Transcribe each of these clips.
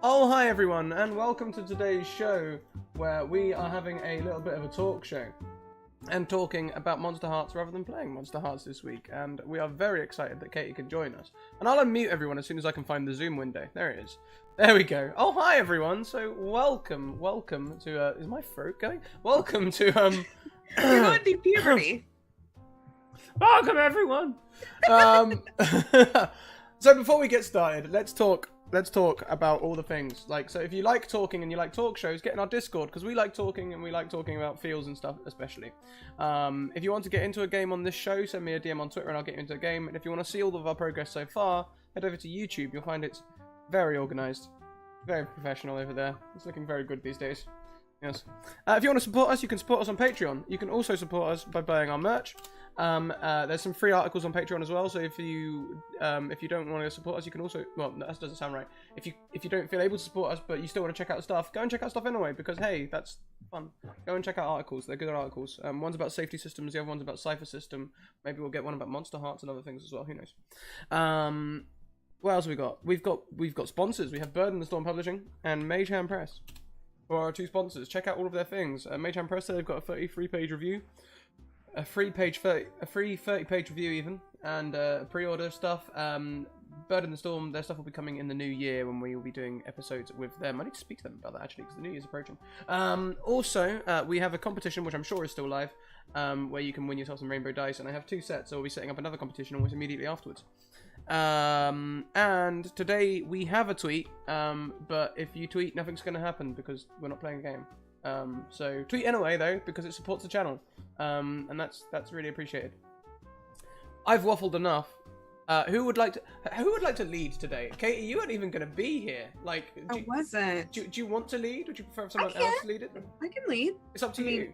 Oh, hi everyone, and welcome to today's show, where we are having a little bit of a talk show and talking about Monster Hearts rather than playing Monster Hearts this week. And we are very excited that Katie can join us. And I'll unmute everyone as soon as I can find the Zoom window. There it is. There we go. Oh, hi everyone. So welcome to is my throat going? Welcome to You're going through puberty. Welcome everyone. So before we get started, let's talk about all the things. So if you like talking and you like talk shows, get in our Discord, because we like talking and we like talking about feels and stuff especially. If you want to get into a game on this show, send me a DM on Twitter and I'll get you into a game. And if you want to see all of our progress so far, head over to YouTube. You'll find it's very organized, very professional over there. It's looking very good these days. Yes. If you want to support us, you can support us on Patreon. You can also support us by buying our merch. There's some free articles on Patreon as well, so if you don't want to support us, you can also, well, that doesn't sound right. If you don't feel able to support us but you still want to check out stuff, go and check out stuff anyway, because hey, that's fun. Go and check out articles. They're good articles. One's about safety systems, the other one's about Cypher System. Maybe we'll get one about Monster Hearts and other things as well, who knows. What else have we got? We've got sponsors. We have Bird and the Storm Publishing and Mage Hand Press for our two sponsors. Check out all of their things. Mage Hand Press, they've got a 33-page review. A free 30-page review even, and pre-order stuff. Bird and the Storm, their stuff will be coming in the new year when we will be doing episodes with them. I need to speak to them about that actually, because the new year's approaching. Also, we have a competition, which I'm sure is still live, where you can win yourself some rainbow dice, and I have 2 sets, so we'll be setting up another competition almost immediately afterwards. And today we have a tweet, but if you tweet, nothing's going to happen because we're not playing a game. So tweet anyway though, because it supports the channel, and that's really appreciated. I've waffled enough. Who would like to lead today? Katie, you weren't even going to be here. I wasn't. Do you want to lead? Would you prefer someone else to lead it? I can lead. It's up to you.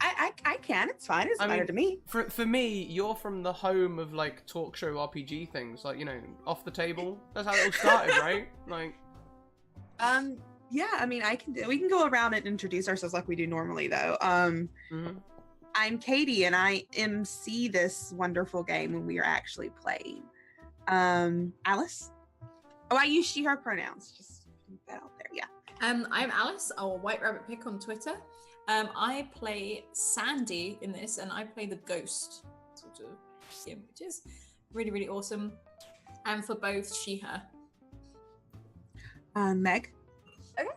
I can. It's fine. It doesn't matter to me. For me, you're from the home of like talk show RPG things, like, you know, Off the Table. That's how it all started, right? Like, Yeah. I mean, we can go around and introduce ourselves like we do normally, though. I'm Katie, and I MC this wonderful game when we are actually playing. Alice. Oh, I use she/her pronouns. Just put that out there. Yeah. I'm Alice, or White Rabbit Pick on Twitter. I play Sandy in this, and I play the ghost sort of him, which is really, really awesome. And for both she/her. Meg. Okay.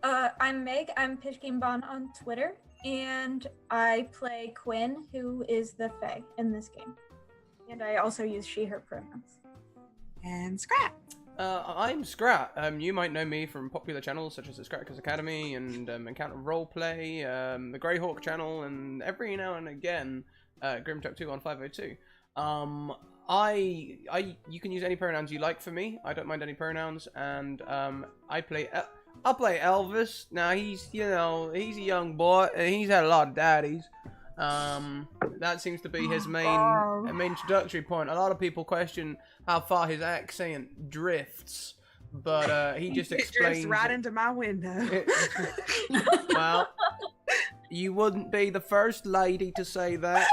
I'm Meg. I'm Pishkinbon on Twitter, and I play Quinn, who is the Fae in this game. And I also use she/her pronouns. And Scrat. I'm Scrat. You might know me from popular channels such as the Scrackers Academy and Encounter Roleplay, the Greyhawk channel, and every now and again, Grimtalk2 on 502. You can use any pronouns you like for me. I don't mind any pronouns, and I play Elvis. Now he's a young boy, and he's had a lot of daddies. That seems to be his main introductory point. A lot of people question how far his accent drifts, but he just explains. Drifts right into my window. Well, you wouldn't be the first lady to say that.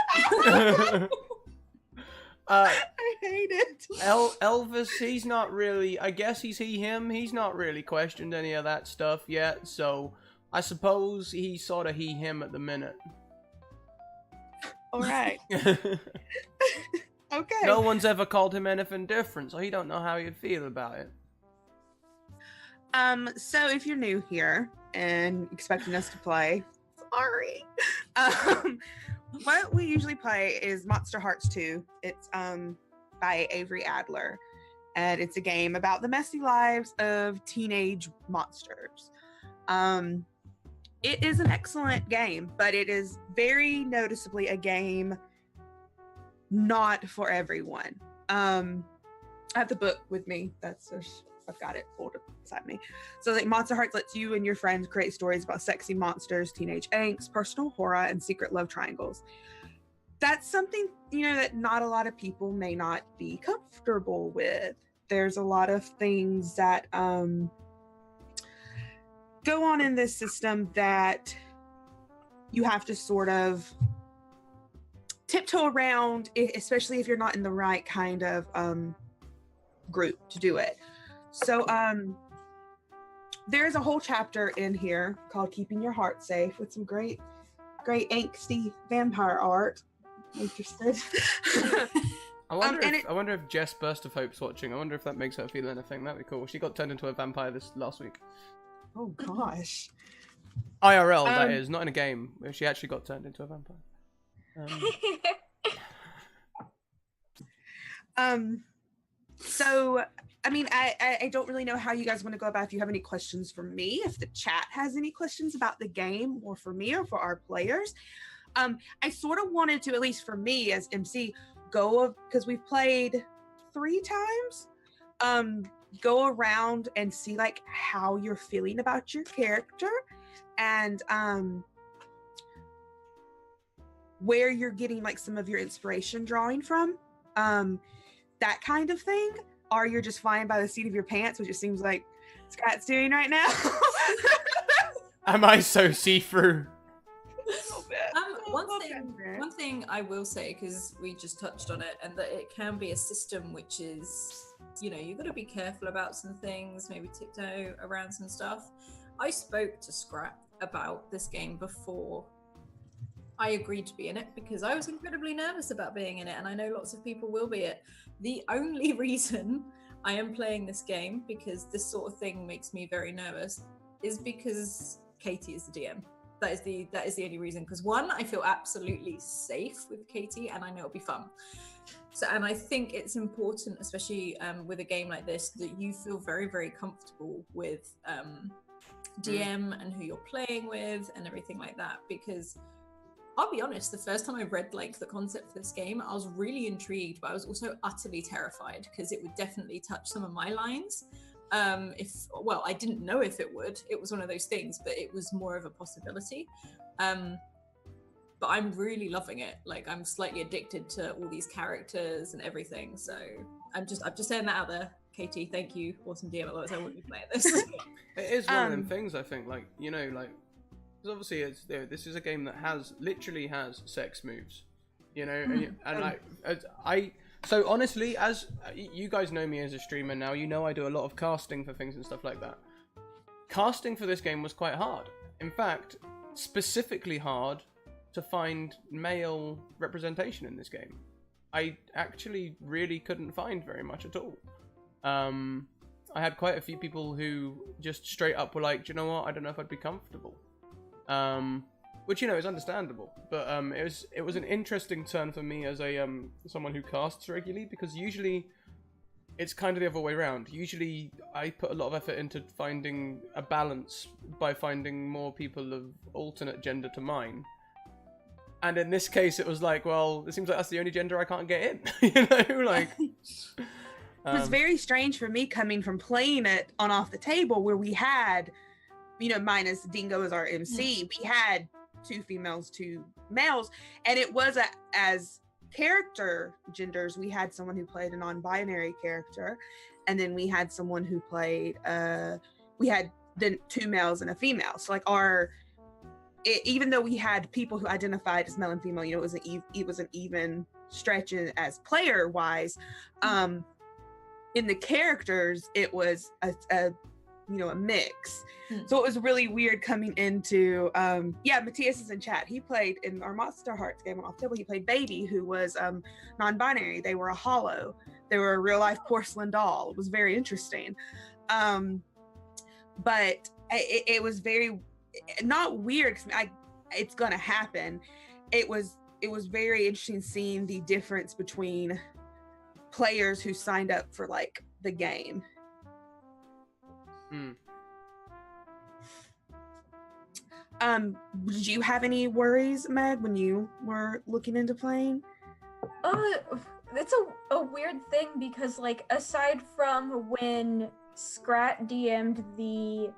I hate it. Elvis, he's not really. I guess he's him. He's not really questioned any of that stuff yet. So I suppose he's sort of him at the minute. All right. Okay. No one's ever called him anything different, so he don't know how he'd feel about it. So if you're new here and expecting us to play, sorry. What we usually play is Monster Hearts 2. It's by Avery Adler, and it's a game about the messy lives of teenage monsters. It is an excellent game, but it is very noticeably a game not for everyone. I have the book with me. I've got it folded beside me. So like Monster Hearts lets you and your friends create stories about sexy monsters, teenage angst, personal horror, and secret love triangles. That's something, that not a lot of people may not be comfortable with. There's a lot of things that go on in this system that you have to sort of tiptoe around, especially if you're not in the right kind of group to do it. So there's a whole chapter in here called Keeping Your Heart Safe with some great angsty vampire art. Interested? I wonder if Jess Burst of Hope's watching. I wonder if that makes her feel anything. That'd be cool. She got turned into a vampire this last week. Oh gosh. IRL, that is, not in a game. She actually got turned into a vampire. So, I mean, I don't really know how you guys want to go about. If you have any questions for me, if the chat has any questions about the game, or for me, or for our players, I sort of wanted to, at least for me as MC, because we've played 3 times, go around and see like how you're feeling about your character, and where you're getting like some of your inspiration drawing from, that kind of thing. Or you're just flying by the seat of your pants, which it seems like Scott's doing right now. Am I so see-through? One thing I will say, because we just touched on it, and that it can be a system which is, you've got to be careful about some things, maybe tiptoe around some stuff. I spoke to Scrap about this game before I agreed to be in it, because I was incredibly nervous about being in it, and I know lots of people will be it. The only reason I am playing this game, because this sort of thing makes me very nervous, is because Katie is the DM. That is the only reason. Because one, I feel absolutely safe with Katie, and I know it'll be fun. So, and I think it's important, especially with a game like this, that you feel very, very comfortable with DM and who you're playing with and everything like that. Because I'll be honest, the first time I read like the concept for this game, I was really intrigued, but I was also utterly terrified because it would definitely touch some of my lines. I didn't know if it would. It was one of those things, but it was more of a possibility. but I'm really loving it. Like, I'm slightly addicted to all these characters and everything. So I'm just saying that out there. Katie, thank you, awesome DM. Otherwise, I wouldn't be playing this. It is one of them things. I think, like, you know, like, because obviously it's this is a game that literally has sex moves, you know, and so honestly, as you guys know me as a streamer now, you know I do a lot of casting for things and stuff like that. Casting for this game was quite hard. In fact, specifically hard to find male representation in this game. I actually really couldn't find very much at all. I had quite a few people who just straight up were like, do you know what, I don't know if I'd be comfortable. Which, you know, is understandable, but it was an interesting turn for me as a someone who casts regularly, because usually it's kind of the other way around. Usually I put a lot of effort into finding a balance by finding more people of alternate gender to mine. And in this case, it was like, well, it seems like that's the only gender I can't get in. You know, like... It was very strange for me coming from playing it on Off the Table, where we had, you know, minus Dingo as our MC, we had 2 females, 2 males, and it was as character genders, we had someone who played a non-binary character, and then we had someone who played we had then 2 males and a female. So like even though we had people who identified as male and female, you know, it was an even stretch as player wise. In the characters, it was a mix. So it was really weird coming into Matthias is in chat. He played in our Monster Hearts game on Off Table. He played Baby, who was non-binary. They were a hollow. They were a real life porcelain doll. It was very interesting. But it was very not weird, because it's gonna happen. It was very interesting seeing the difference between players who signed up for like the game. Did you have any worries, Meg, when you were looking into playing? It's a weird thing, because like aside from when Scrat DM'd the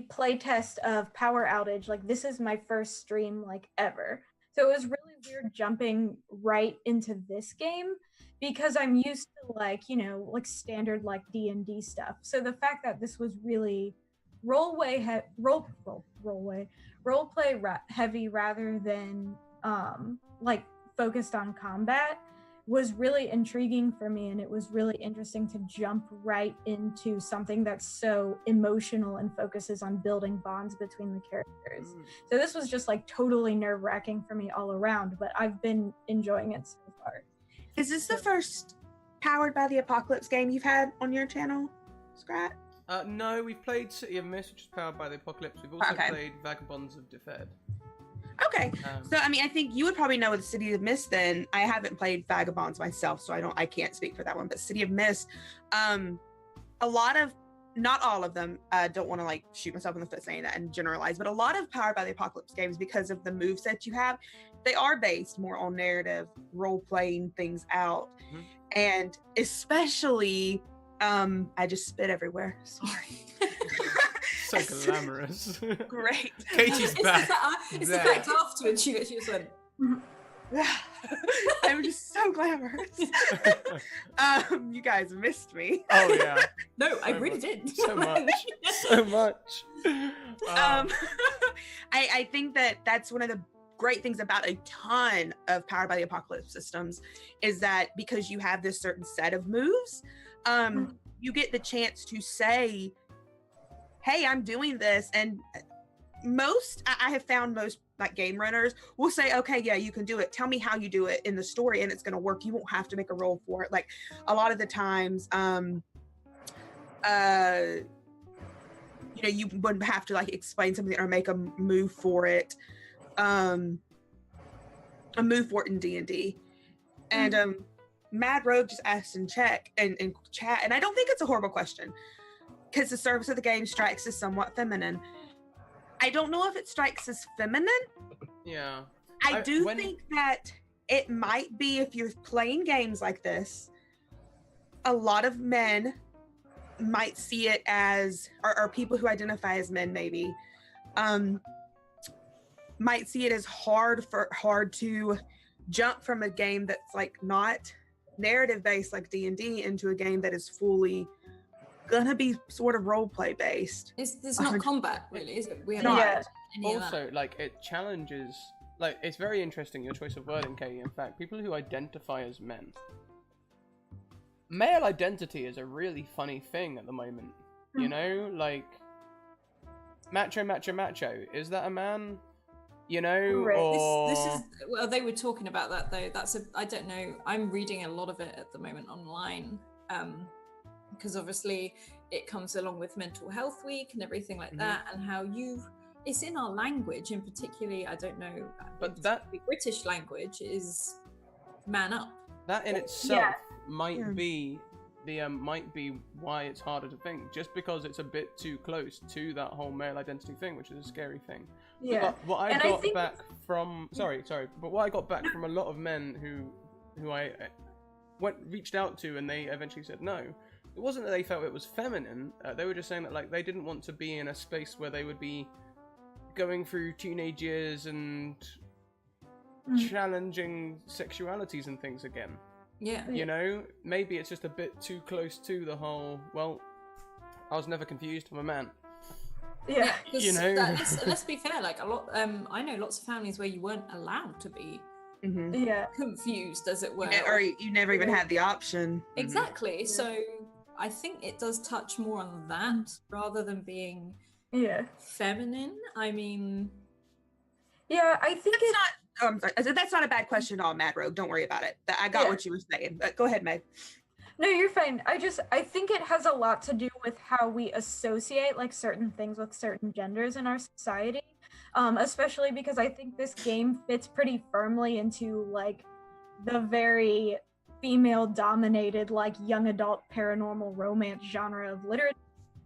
playtest of Power Outage, like this is my first stream like ever. So it was really weird jumping right into this game, because I'm used to like, you know, like standard like D&D stuff. So the fact that this was really role-play heavy rather than like focused on combat was really intriguing for me, and it was really interesting to jump right into something that's so emotional and focuses on building bonds between the characters. So this was just like totally nerve-wracking for me all around, but I've been enjoying it so far. Is this the first Powered by the Apocalypse game you've had on your channel, Scrat? No, we've played City of Mist, which is powered by the Apocalypse. We've also played Vagabonds of Defed. Okay, so I mean, I think you would probably know the City of Mist. Then I haven't played Vagabonds myself, so I can't speak for that one. But City of Mist, a lot of, not all of them, don't want to like shoot myself in the foot saying that and generalize, but a lot of Powered by the Apocalypse games, because of the moveset you have, they are based more on narrative, role playing things out, and especially, I just spit everywhere. Sorry. So glamorous. Great. Katie's back. It's the fact afterwards she just went. I'm just so glamorous. You guys missed me. Oh yeah. No, I really did. So much. So much. I think that's one of the great things about a ton of Powered by the Apocalypse systems, is that because you have this certain set of moves, you get the chance to say, hey, I'm doing this. And I have found most like game runners will say, okay, yeah, you can do it. Tell me how you do it in the story and it's going to work. You won't have to make a roll for it. Like a lot of the times, you wouldn't have to like explain something or make a move for it. A move for it in D&D. And Mad Rogue just asked in chat, and I don't think it's a horrible question, because the surface of the game strikes as somewhat feminine. I don't know if it strikes as feminine. Yeah. I think that it might be, if you're playing games like this, a lot of men might see it as, or people who identify as men maybe, might see it as hard to jump from a game that's like not narrative based like D&D into a game that is fully gonna be sort of role play based. There's not combat really, is it? We Not. haven't any of that. Also, like, it challenges, like, it's very interesting, your choice of wording, Katie. In fact, people who identify as men. Male identity is a really funny thing at the moment. You know, like, macho, is that a man? You know, Right. or... This is, well, they were talking about that though. I don't know. I'm reading a lot of it at the moment online, because obviously it comes along with Mental Health Week and everything like that, and how it's in our language, and particularly, I don't know, But that... the British language is man up. That in itself Yeah. might be why it's harder to think, just because it's a bit too close to that whole male identity thing, which is a scary thing. Yeah. But what I And I got think- back from but what I got back from a lot of men who I reached out to, and they eventually said no. It wasn't that they felt it was feminine. They were just saying that, like, they didn't want to be in a space where they would be going through teenage years and challenging sexualities and things again. Yeah. You know, maybe it's just a bit too close to the whole, well, I was never confused, I'm a man. Yeah. 'Cause You know. let's be fair. Like a lot, I know lots of families where you weren't allowed to be Yeah. confused, as it were. Or you never even had the option. Exactly. So I think it does touch more on that rather than being Yeah. feminine. I mean, Yeah, I think That's it not. Oh, I'm sorry. I said, that's not a bad question at all, Mad Rogue. Don't worry about it. I got Yeah. what you were saying. Go ahead, Meg. No, you're fine. I think it has a lot to do with how we associate like certain things with certain genders in our society. Especially because I think this game fits pretty firmly into like the very female dominated like young adult paranormal romance genre of literature.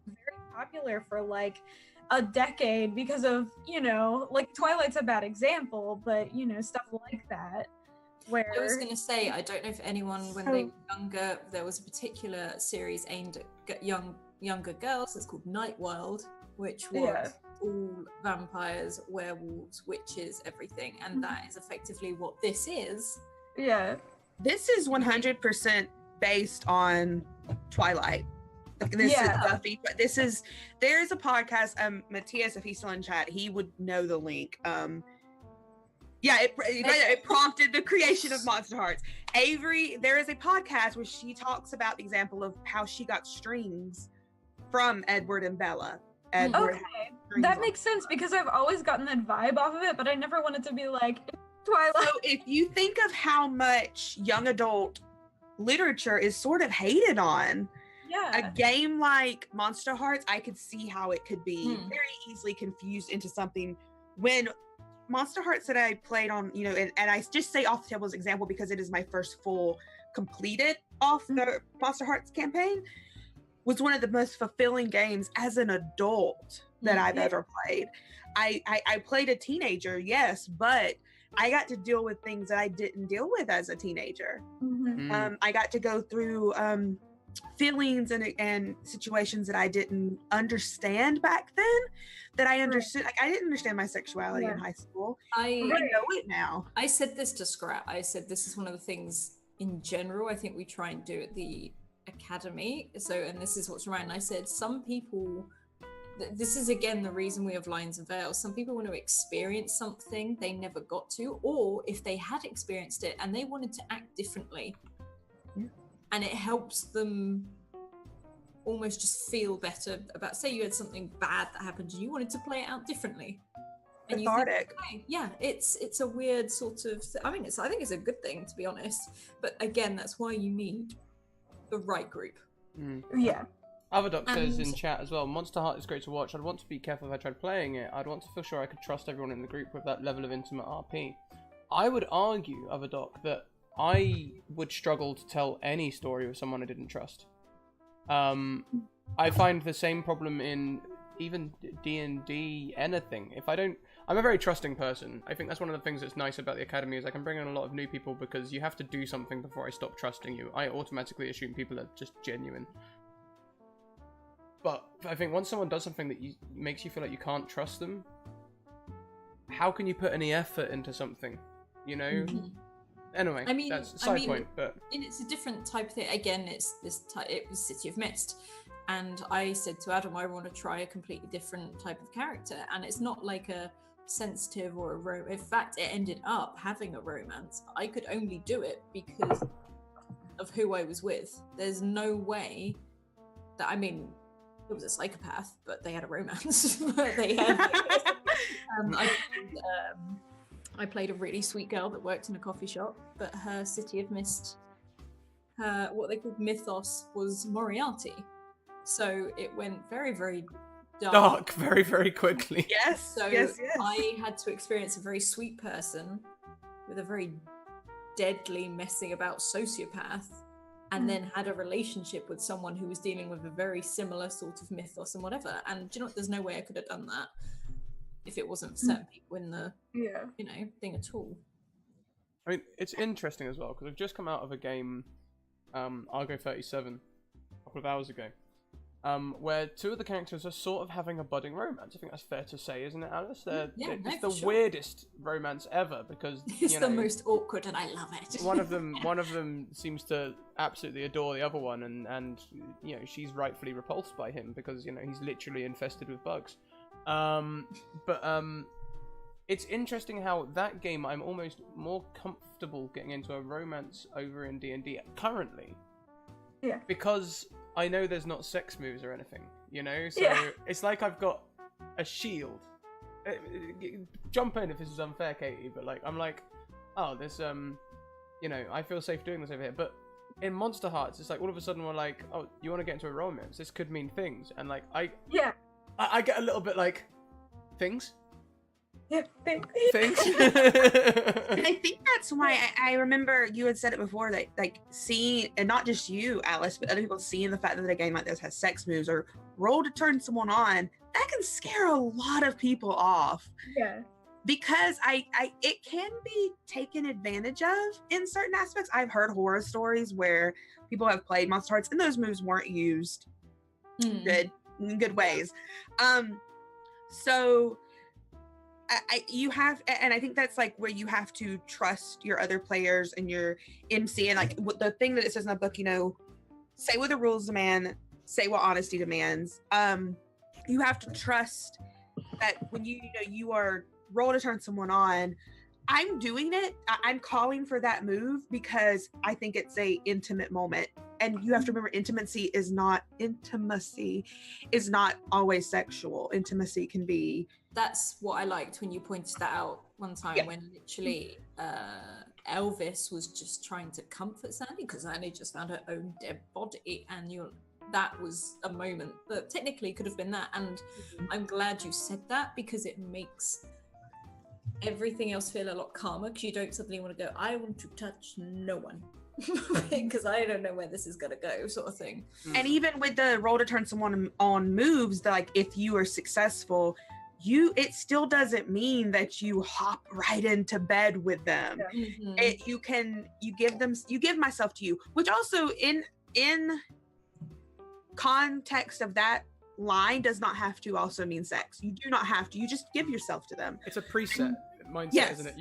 Very popular for like a decade because of, you know, like Twilight's a bad example, but you know, stuff like that. Where I was going to say, I don't know if anyone, when they were younger, there was a particular series aimed at younger girls. It's called Night World, which was all vampires, werewolves, witches, everything, and that is effectively what this is. Yeah. This is 100% based on Twilight. This Yeah. is Buffy. But there's a podcast. Matthias, if he's still in chat, he would know the link. It prompted the creation of Monster Hearts. Avery, there is a podcast where she talks about the example of how she got strings from Edward and Bella. Edward Okay, had strings that on. makes sense because I've always gotten that vibe off of it, but I never wanted to be like Twilight. So if you think of how much young adult literature is sort of hated on, a Yeah. game like Monster Hearts, I could see how it could be Hmm. very easily confused into something. When Monster Hearts that I played on, you know, and I just say off the table as example because it is my first full completed off the Monster Hearts campaign, was one of the most fulfilling games as an adult that I've Yeah. ever played. I played a teenager, yes, but I got to deal with things that I didn't deal with as a teenager. Mhm. I got to go through feelings and situations that I didn't understand back then that I understood. Like, I didn't understand my sexuality in Yeah. high school. I I know it now. I said this to Scrap. I said this is one of the things in general I think we try and do at the academy. So, and this is what's right. I said some people. This is again the reason we have lines and veils. Some people want to experience something they never got to, or if they had experienced it and they wanted to act differently, and it helps them almost just feel better about. Say you had something bad that happened and you wanted to play it out differently. And you think, Cathartic. okay, yeah, it's a weird sort of. I think it's a good thing, to be honest. But again, that's why you need the right group. Yeah. Avadoc says in And- chat as well, Monster Heart is great to watch. I'd want to be careful if I tried playing it. I'd want to feel sure I could trust everyone in the group with that level of intimate RP. I would argue, Avadoc, that I would struggle to tell any story with someone I didn't trust. I find the same problem in even D&D, anything. I'm a very trusting person. I think that's one of the things that's nice about the Academy is I can bring in a lot of new people because you have to do something before I stop trusting you. I automatically assume people are just genuine. But I think once someone does something that makes you feel like you can't trust them, how can you put any effort into something, you know? Mhm. Anyway, I mean- that's a I side mean- point, but And it's a different type of thing. Again, it was City of Mist, and I said to Adam, I want to try a completely different type of character, and it's not like a sensitive or a in fact, it ended up having a romance. I could only do it because of who I was with. There's no way that, I mean, it was a psychopath, but they had a romance. But they had. I played a really sweet girl that worked in a coffee shop, but her City of Mist, her what they called mythos was Moriarty. So it went very, very dark very, very quickly. Yes. So yes. I had to experience a very sweet person with a very deadly messing about sociopath, and then had a relationship with someone who was dealing with a very similar sort of mythos and whatever. And do you know what? There's no way I could have done that if it wasn't for certain people in the thing at all. I mean, it's interesting as well because we've just come out of a game, Argo 37, a couple of hours ago, where two of the characters are sort of having a budding romance. I think that's fair to say, isn't it, Alice? It's the weirdest romance ever because It's the most awkward, and I love it. one of them seems to absolutely adore the other one, and you know, she's rightfully repulsed by him because, you know, he's literally infested with bugs. It's interesting how that game I'm almost more comfortable getting into a romance over in D&D currently. Yeah. Because I know there's not sex moves or anything, you know? So it's like I've got a shield. Jump in if this is unfair, Katie, but like I'm like, oh, there's you know, I feel safe doing this over here. But in Monster Hearts, it's like all of a sudden we're like, oh, you want to get into a romance? This could mean things, and like I get a little bit like, things? Yeah, Things? And I think that's why I remember you had said it before that, like, seeing, and not just you, Alice, but other people seeing the fact that a game like this has sex moves or roll to turn someone on, that can scare a lot of people off. Yeah. Because it can be taken advantage of in certain aspects. I've heard horror stories where people have played Monster Hearts and those moves weren't used in good ways. So you have, and I think that's like where you have to trust your other players and your MC, and like the thing that it says in the book, you know, say what the rules demand, say what honesty demands. You have to trust that when you know you are roll to turn someone on, I'm doing it, I'm calling for that move because I think it's a intimate moment. And you have to remember, intimacy is not always sexual. Intimacy can be. That's what I liked when you pointed that out one time, when literally Elvis was just trying to comfort Sandy because Sandy just found her own dead body, and that was a moment that technically could have been that. And I'm glad you said that because it makes everything else feel a lot calmer, because you don't suddenly want to go, I want to touch no one because I don't know where this is gonna go, sort of thing. And even with the roll to turn someone on moves, like if you are successful, it still doesn't mean that you hop right into bed with them. You give myself to you, which also in context of that line does not have to also mean sex. You do not have to, you just give yourself to them. It's a preset mindset, isn't it?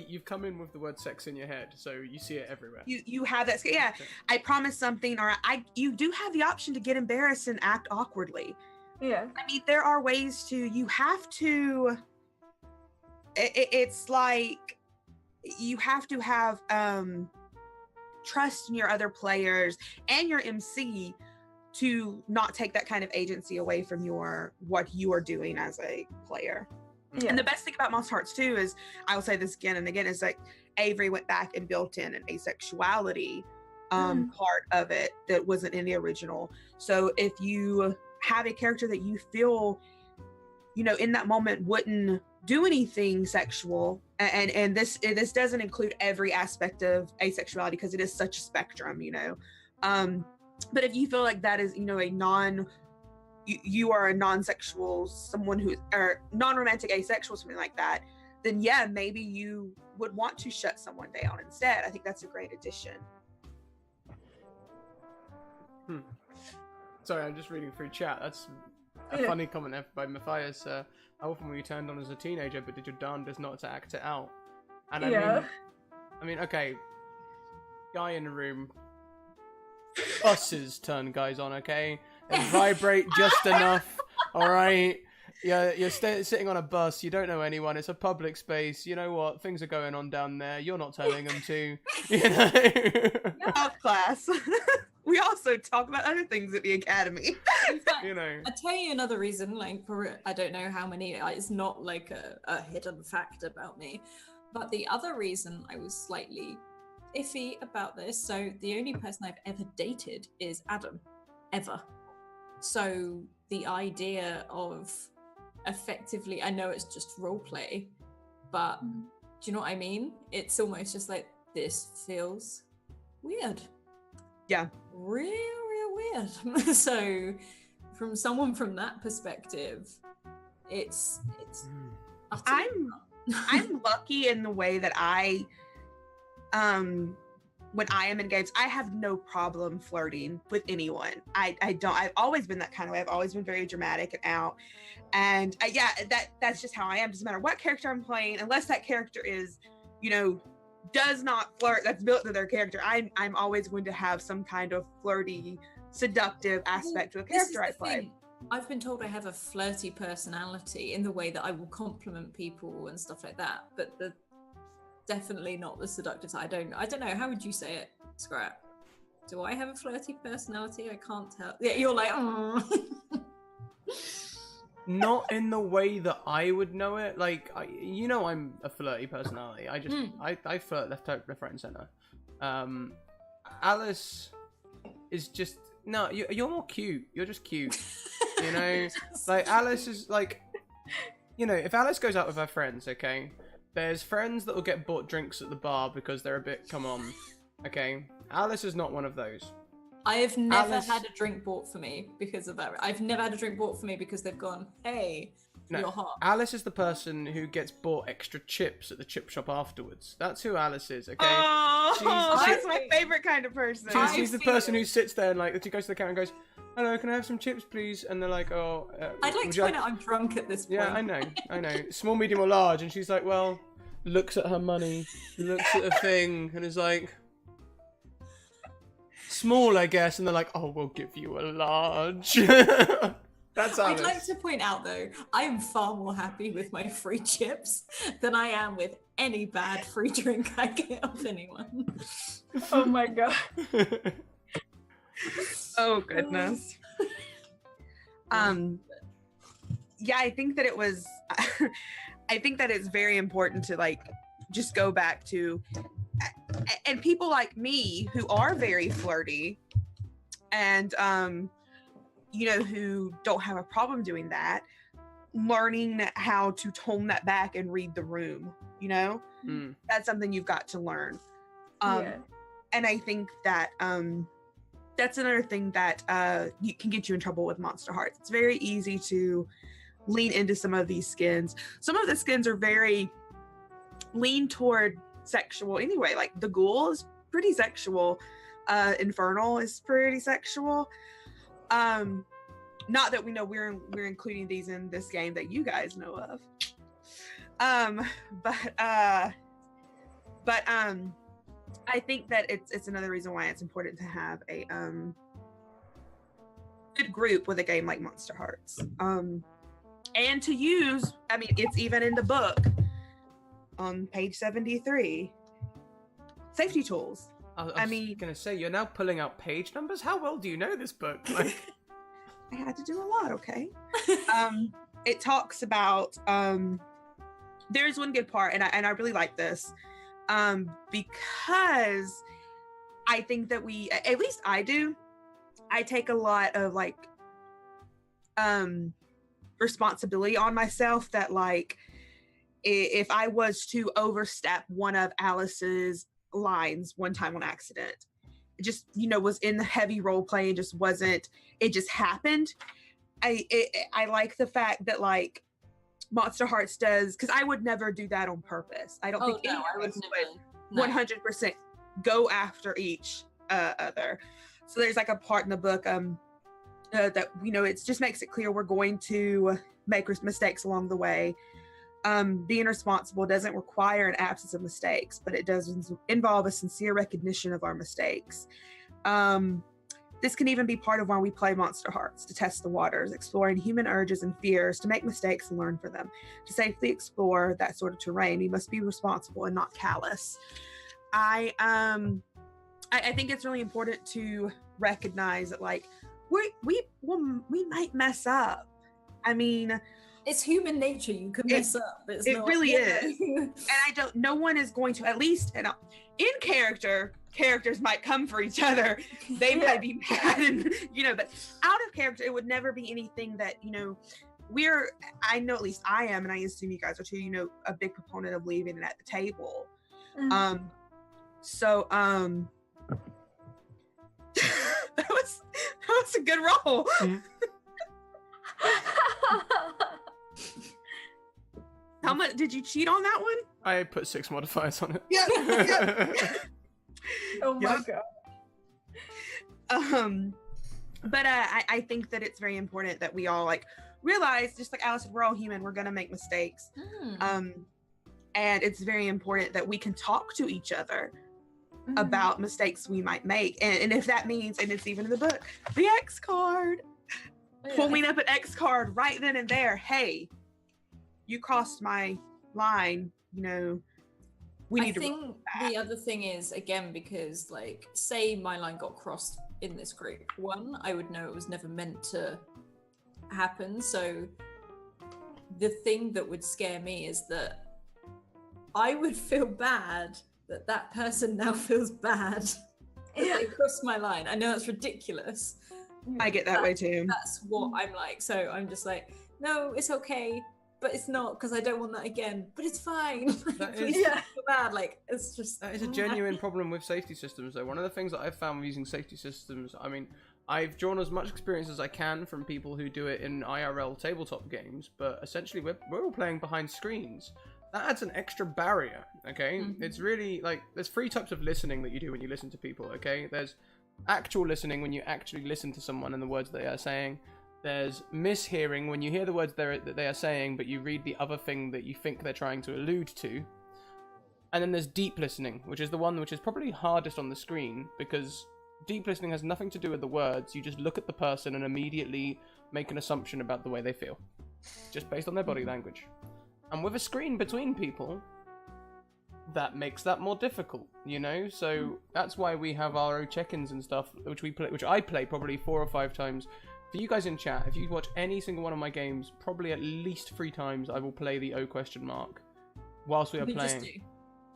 You've come in with the word sex in your head, so you see it everywhere. You have that. Yeah, I promise something, or you do have the option to get embarrassed and act awkwardly. Yeah, I mean, there are ways to. You have to. It's like you have to have trust in your other players and your MC to not take that kind of agency away from what you are doing as a player. Yeah. And the best thing about Monster Hearts 2 is, I will say this again and again, is like Avery went back and built in an asexuality part of it that wasn't in the original. So if you have a character that you feel, you know, in that moment wouldn't do anything sexual, and this doesn't include every aspect of asexuality because it is such a spectrum, you know. But if you feel like that is, you know, you are a non-sexual, someone who, or non-romantic asexual, something like that, then yeah, maybe you would want to shut someone down instead. I think that's a great addition. Sorry, I'm just reading through chat. That's a funny comment there by Matthias. How often were you turned on as a teenager, but did your darndest not to act it out? And I mean, okay, guy in the room. Buses turn guys on, okay? They vibrate just enough, all right? Yeah, you're sitting on a bus. You don't know anyone. It's a public space. You know what? Things are going on down there. You're not telling them to. You know. Health class. We also talk about other things at the academy. In fact, You know. I'll tell you another reason, like, for I don't know how many, it's not like a hidden fact about me, but the other reason I was slightly iffy about this, so the only person I've ever dated is Adam, ever. So the idea of effectively, I know it's just role play, but do you know what I mean? It's almost just like, this feels weird. Yeah. Real weird. So from someone from that perspective, it's utterly I'm lucky in the way that when I am engaged, I have no problem flirting with anyone. I've always been that kind of way. I've always been very dramatic and out. And that's just how I am. Doesn't matter what character I'm playing, unless that character is, does not flirt, that's built to their character. I'm always going to have some kind of flirty, seductive aspect to a character I play. Thing. I've been told I have a flirty personality in the way that I will compliment people and stuff like that, but definitely not the seductive side. I don't know. How would you say it, Scrap? Do I have a flirty personality? I can't tell. Yeah, you're like, Not in the way that I would know it. Like, I'm a flirty personality. I just, I flirt left, right, and center. Alice is just, no, you're more cute. You're just cute. Like, Alice is like, if Alice goes out with her friends, okay, there's friends that will get bought drinks at the bar because they're a bit, come on, okay? Alice is not one of those. I have never had a drink bought for me because of that. I've never had a drink bought for me because they've gone, hey, you're hot. Alice is the person who gets bought extra chips at the chip shop afterwards. That's who Alice is, okay? Oh, that's my favorite kind of person. She's the person who sits there and, like, she goes to the counter and goes, hello, can I have some chips, please? And they're like, oh... I'd like to point out I'm drunk at this point. Yeah, I know. Small, medium, or large. And she's like, well, looks at her money, looks at the thing, and is like... small, I guess, and they're like, oh, we'll give you a large. That's Alice. I'd like to point out, though, I am far more happy with my free chips than I am with any bad free drink I get off anyone. Oh my god. Oh, goodness. Yeah, I think that it was, I think that it's very important to, like, just go back to, and people like me who are very flirty and who don't have a problem doing that, learning how to tone that back and read the room, that's something you've got to learn. And I think that that's another thing that you can get you in trouble with Monster Hearts. It's very easy to lean into some of these skins. Some of the skins are very lean toward sexual anyway. Like the Ghoul is pretty sexual. Infernal is pretty sexual. Not that we know we're including these in this game that you guys know of. But I think that it's another reason why it's important to have a good group with a game like Monster Hearts. And to use, I mean, it's even in the book on page 73. Safety tools. I was gonna say, you're now pulling out page numbers? How well do you know this book? Like... I had to do a lot, okay? It talks about, there's one good part, and I really like this, because I think that we, at least I do, I take a lot of, like, responsibility on myself that, like, if I was to overstep one of Alice's lines one time on accident, it just, was in the heavy role play and just wasn't, it just happened. I like the fact that, like, Monster Hearts does, because I would never do that on purpose. I don't think anyone would 100% go after each other. So there's like a part in the book that it just makes it clear we're going to make mistakes along the way. Being responsible doesn't require an absence of mistakes, but it does involve a sincere recognition of our mistakes. This can even be part of why we play Monster Hearts, to test the waters, exploring human urges and fears, to make mistakes and learn from them. To safely explore that sort of terrain, we must be responsible and not callous. I think it's really important to recognize that, like, we might mess up. I mean, it's human nature. You can mess up. It really is. And no one is going to, at least in characters might come for each other. They might be mad, and but out of character, it would never be anything that I know, at least I am, and I assume you guys are too, a big proponent of leaving it at the table. Mhm. That was a good roll. Mhm. How much did you cheat on that one? I put 6 modifiers on it. Yeah. Oh my Yep. god. But I think that it's very important that we all realize, just like Alice said, we're all human. We're gonna make mistakes. And it's very important that we can talk to each other Mhm. about mistakes we might make. And if that means, and it's even in the book, the X card, pulling up an X card right then and there. Hey, you crossed my line, we need I to. think the other thing is, again, because say my line got crossed in this group, one, I would know it was never meant to happen. So the thing that would scare me is that I would feel bad that person now feels bad that they crossed my line. I know that's ridiculous. I get that way too. That's what I'm like. So I'm just like, no, it's okay, but it's not, because I don't want that again. But it's fine. Please don't feel bad. It's just That is a genuine problem with safety systems, though. One of the things that I've found with using safety systems, I mean, I've drawn as much experience as I can from people who do it in IRL tabletop games, but essentially we're all playing behind screens. That adds an extra barrier, okay? Mhm. It's really, there's 3 types of listening that you do when you listen to people, okay? There's actual listening, when you actually listen to someone and the words they are saying. There's mishearing, when you hear the words that they are saying, but you read the other thing that you think they're trying to allude to. And then there's deep listening, which is the one which is probably hardest on the screen, because deep listening has nothing to do with the words. You just look at the person and immediately make an assumption about the way they feel, just based on their body language. And with a screen between people, that makes that more difficult, So that's why we have our own check-ins and stuff, which I play probably 4 or 5 times. For you guys in chat, if you watch any single one of my games, probably at least 3 times I will play the O question mark whilst we are playing.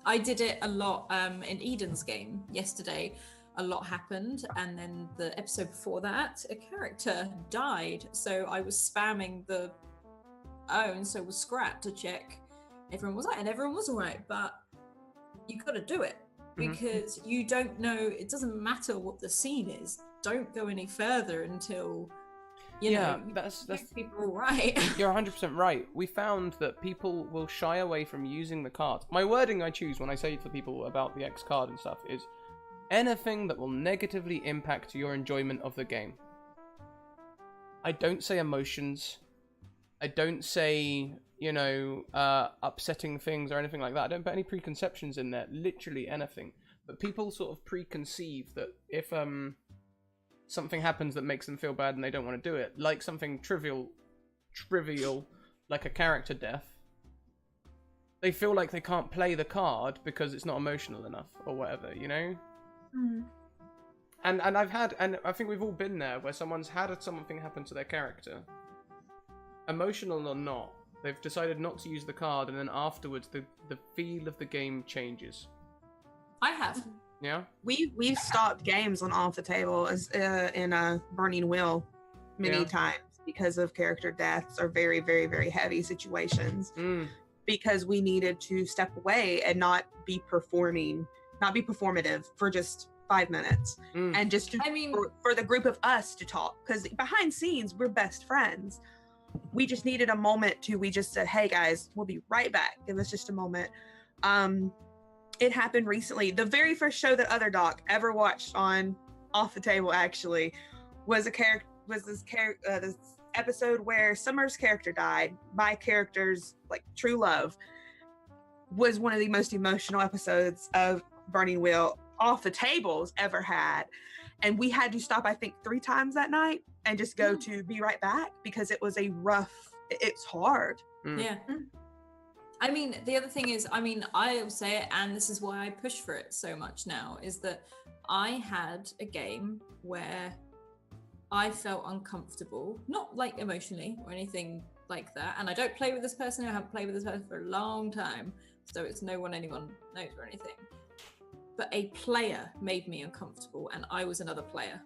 I did it a lot in Eden's game yesterday. A lot happened, and then the episode before that, a character died. So I was spamming the and so was Scrat to check everyone was right, and everyone was all right. But you got to do it, because you don't know. It doesn't matter what the scene is. Don't go any further until you know that's people are all right. You're 100% right. We found that people will shy away from using the card. My wording I choose when I say to people about the X card and stuff is anything that will negatively impact your enjoyment of the game. I don't say emotions. I don't say, upsetting things or anything like that. I don't put any preconceptions in there. Literally anything. But people sort of preconceive that if something happens that makes them feel bad and they don't want to do it, like something trivial, like a character death, they feel like they can't play the card because it's not emotional enough or whatever, Mhm. And I think we've all been there where someone's had something happen to their character, emotional or not. They've decided not to use the card, and then afterwards the feel of the game changes. I have. Yeah. We've stopped games on Off the Table in a Burning Wheel many times because of character deaths or very, very, very heavy situations. Because we needed to step away and not be performative for just 5 minutes, and just for the group of us to talk. Because behind scenes, we're best friends. We just needed a moment we just said, "Hey guys, we'll be right back. Give us just a moment." It happened recently. The very first show that Other Doc ever watched on Off the Table actually was was this this episode where Summer's character died. My character's like true love was one of the most emotional episodes of Burning Wheel off the tables ever had. And we had to stop, I think, 3 times that night and just go to Be Right Back because it was it's hard. Yeah. I mean, the other thing is, I mean, I'll say it, and this is why I push for it so much now, is that I had a game where I felt uncomfortable, not like emotionally or anything like that. And I don't play with this person. I haven't played with this person for a long time. So it's no one anyone knows or anything. But a player made me uncomfortable, and I was another player.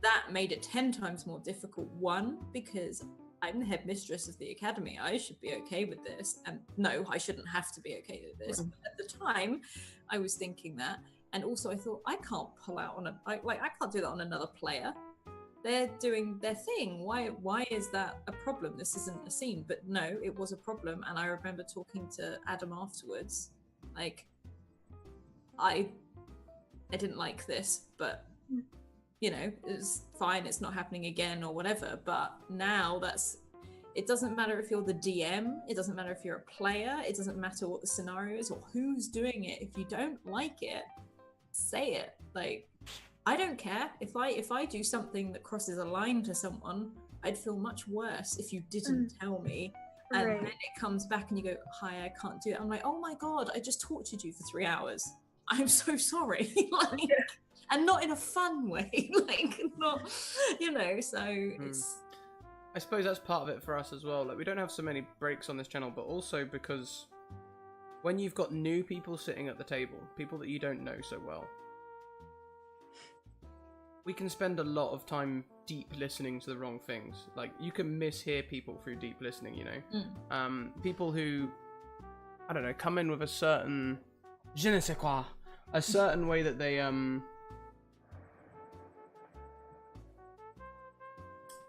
That made it 10 times more difficult. One, because I'm the headmistress of the academy. I should be okay with this. And no, I shouldn't have to be okay with this. But at the time, I was thinking that. And also I thought, I can't pull out on I can't do that on another player. They're doing their thing. Why is that a problem? This isn't a scene. But no, it was a problem. And I remember talking to Adam afterwards. Like, I didn't like this, but you know, it's fine, it's not happening again or whatever. But now it doesn't matter if you're the DM, it doesn't matter if you're a player, it doesn't matter what the scenario is or who's doing it. If you don't like it, say it. Like, I don't care. If I do something that crosses a line to someone, I'd feel much worse if you didn't tell me. And then it comes back and you go, hi, I can't do it. I'm like, oh my God, I just tortured you for 3 hours. I'm so sorry. Like, and not in a fun way, like, not, you know, so it's... I suppose that's part of it for us as well. Like, we don't have so many breaks on this channel, but also because when you've got new people sitting at the table, people that you don't know so well, we can spend a lot of time deep listening to the wrong things. Like, you can mishear people through deep listening, you know? People who, I don't know, come in with a certain je ne sais quoi, a certain way that they,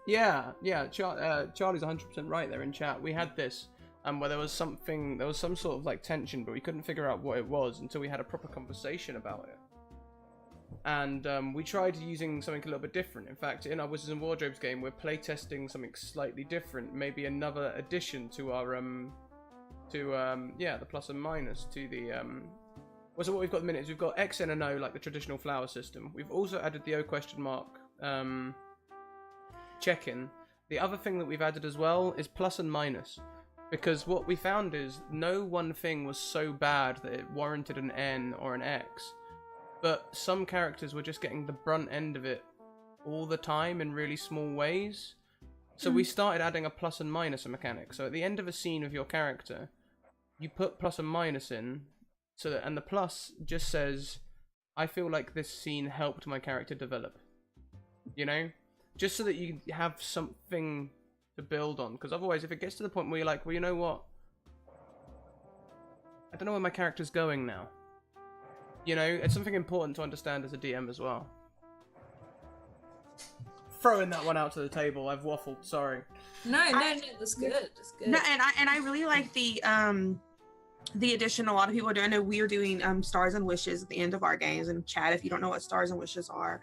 Charlie's 100% right there in chat. We had this, where there was some sort of like tension, but we couldn't figure out what it was until we had a proper conversation about it. And we tried using something a little bit different. In fact, in our Wizards and Wardrobes game, we're playtesting something slightly different, maybe another addition to our the plus and minus to the so what we've got at the minute is we've got X and an O, like the traditional flower system. We've also added the O question mark check-in. The other thing that we've added as well is plus and minus, because what we found is no one thing was so bad that it warranted an N or an X, but some characters were just getting the brunt end of it all the time in really small ways. So we started adding a plus and minus mechanic. So at the end of a scene of your character, you put plus and minus in, so that, and the plus just says, I feel like this scene helped my character develop, you know, just so that you have something to build on. Because otherwise, if it gets to the point where you're like, well, you know what, I don't know where my character's going now, you know, it's something important to understand as a DM as well. Throwing that one out to the table. I've waffled, sorry. No, that's good. That's good. No, and I really like the addition a lot of people are doing. I know we are doing Stars and Wishes at the end of our games. And chat, if you don't know what Stars and Wishes are,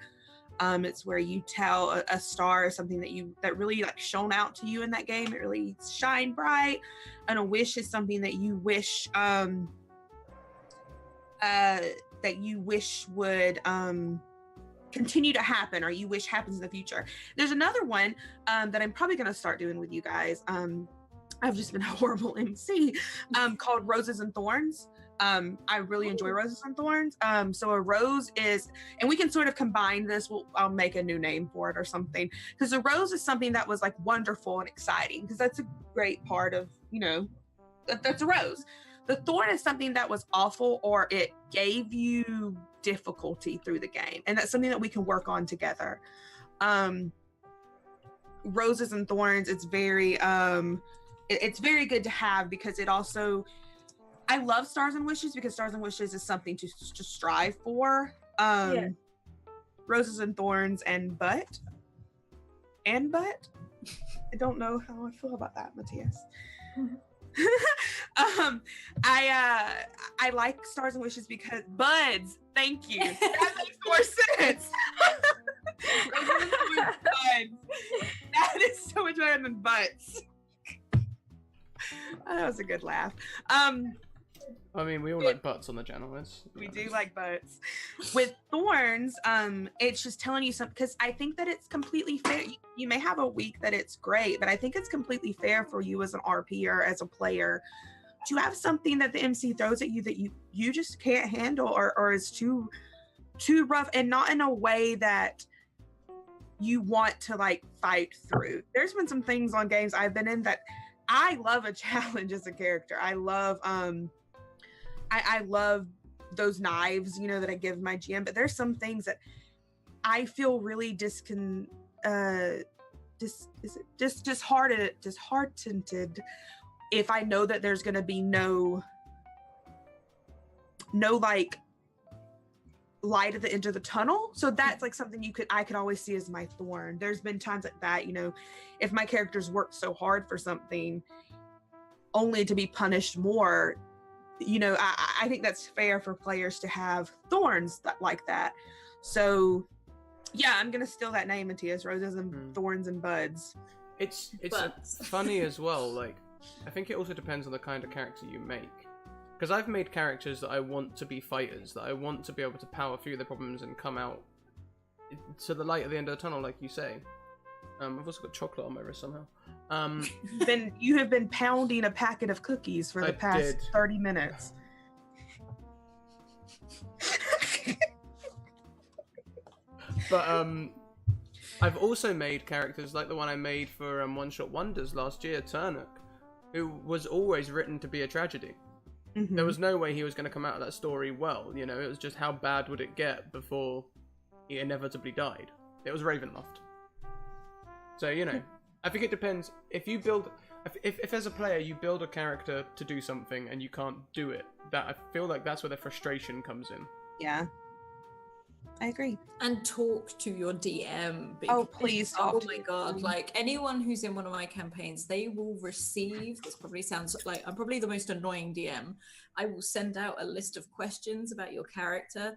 it's where you tell a star something that really like shone out to you in that game. It really shined bright. And a wish is something that you wish would continue to happen, or you wish happens in the future. There's another one that I'm probably going to start doing with you guys. I've just been a horrible MC, called Roses and Thorns. I really enjoy Roses and Thorns. So a rose is, and we can sort of combine this, I'll make a new name for it or something, because a rose is something that was like wonderful and exciting, because that's a great part of, you know, that's a rose. The thorn is something that was awful, or it gave you difficulty through the game, and that's something that we can work on together. Roses and Thorns, it's very good to have, because it also, I love Stars and Wishes because Stars and Wishes is something to strive for. Roses and Thorns and Butt. I don't know how I feel about that, Matthias. I like Stars and Wishes because Buds, thank you. That makes more sense. buds. That is so much better than butts. That was a good laugh. I mean, we all like butts on the channel. We do like butts. With thorns, it's just telling you something, because I think that it's completely fair. You may have a week that it's great, but I think it's completely fair for you as an RP or as a player to have something that the MC throws at you that you just can't handle or is too rough, and not in a way that you want to like fight through. There's been some things on games I've been in that I love a challenge as a character. I love I love those knives, you know, that I give my GM, but there's some things that I feel really disheartened if I know that there's going to be no like light at the end of the tunnel. So that's like something I could always see as my thorn. There's been times like that, you know, if my characters worked so hard for something only to be punished more, you know, I think that's fair for players to have thorns like that. So yeah, I'm gonna steal that name, Matthias. Roses and thorns and buds. It's funny as well. Like, I think it also depends on the kind of character you make. Because I've made characters that I want to be fighters, that I want to be able to power through the problems and come out to the light at the end of the tunnel, like you say. I've also got chocolate on my wrist somehow. You have been pounding a packet of cookies for the past 30 minutes. But I've also made characters like the one I made for One Shot Wonders last year, Turnuk, who was always written to be a tragedy. Mm-hmm. There was no way he was going to come out of that story well, you know, it was just how bad would it get before he inevitably died. It was Ravenloft. So, you know, I think it depends. If you build, if as a player you build a character to do something and you can't do it, that I feel like that's where the frustration comes in. Yeah, I agree. And talk to your DM. Oh, please talk. Oh my god, like anyone who's in one of my campaigns, they will receive, this probably sounds like I'm probably the most annoying DM. I will send out a list of questions about your character,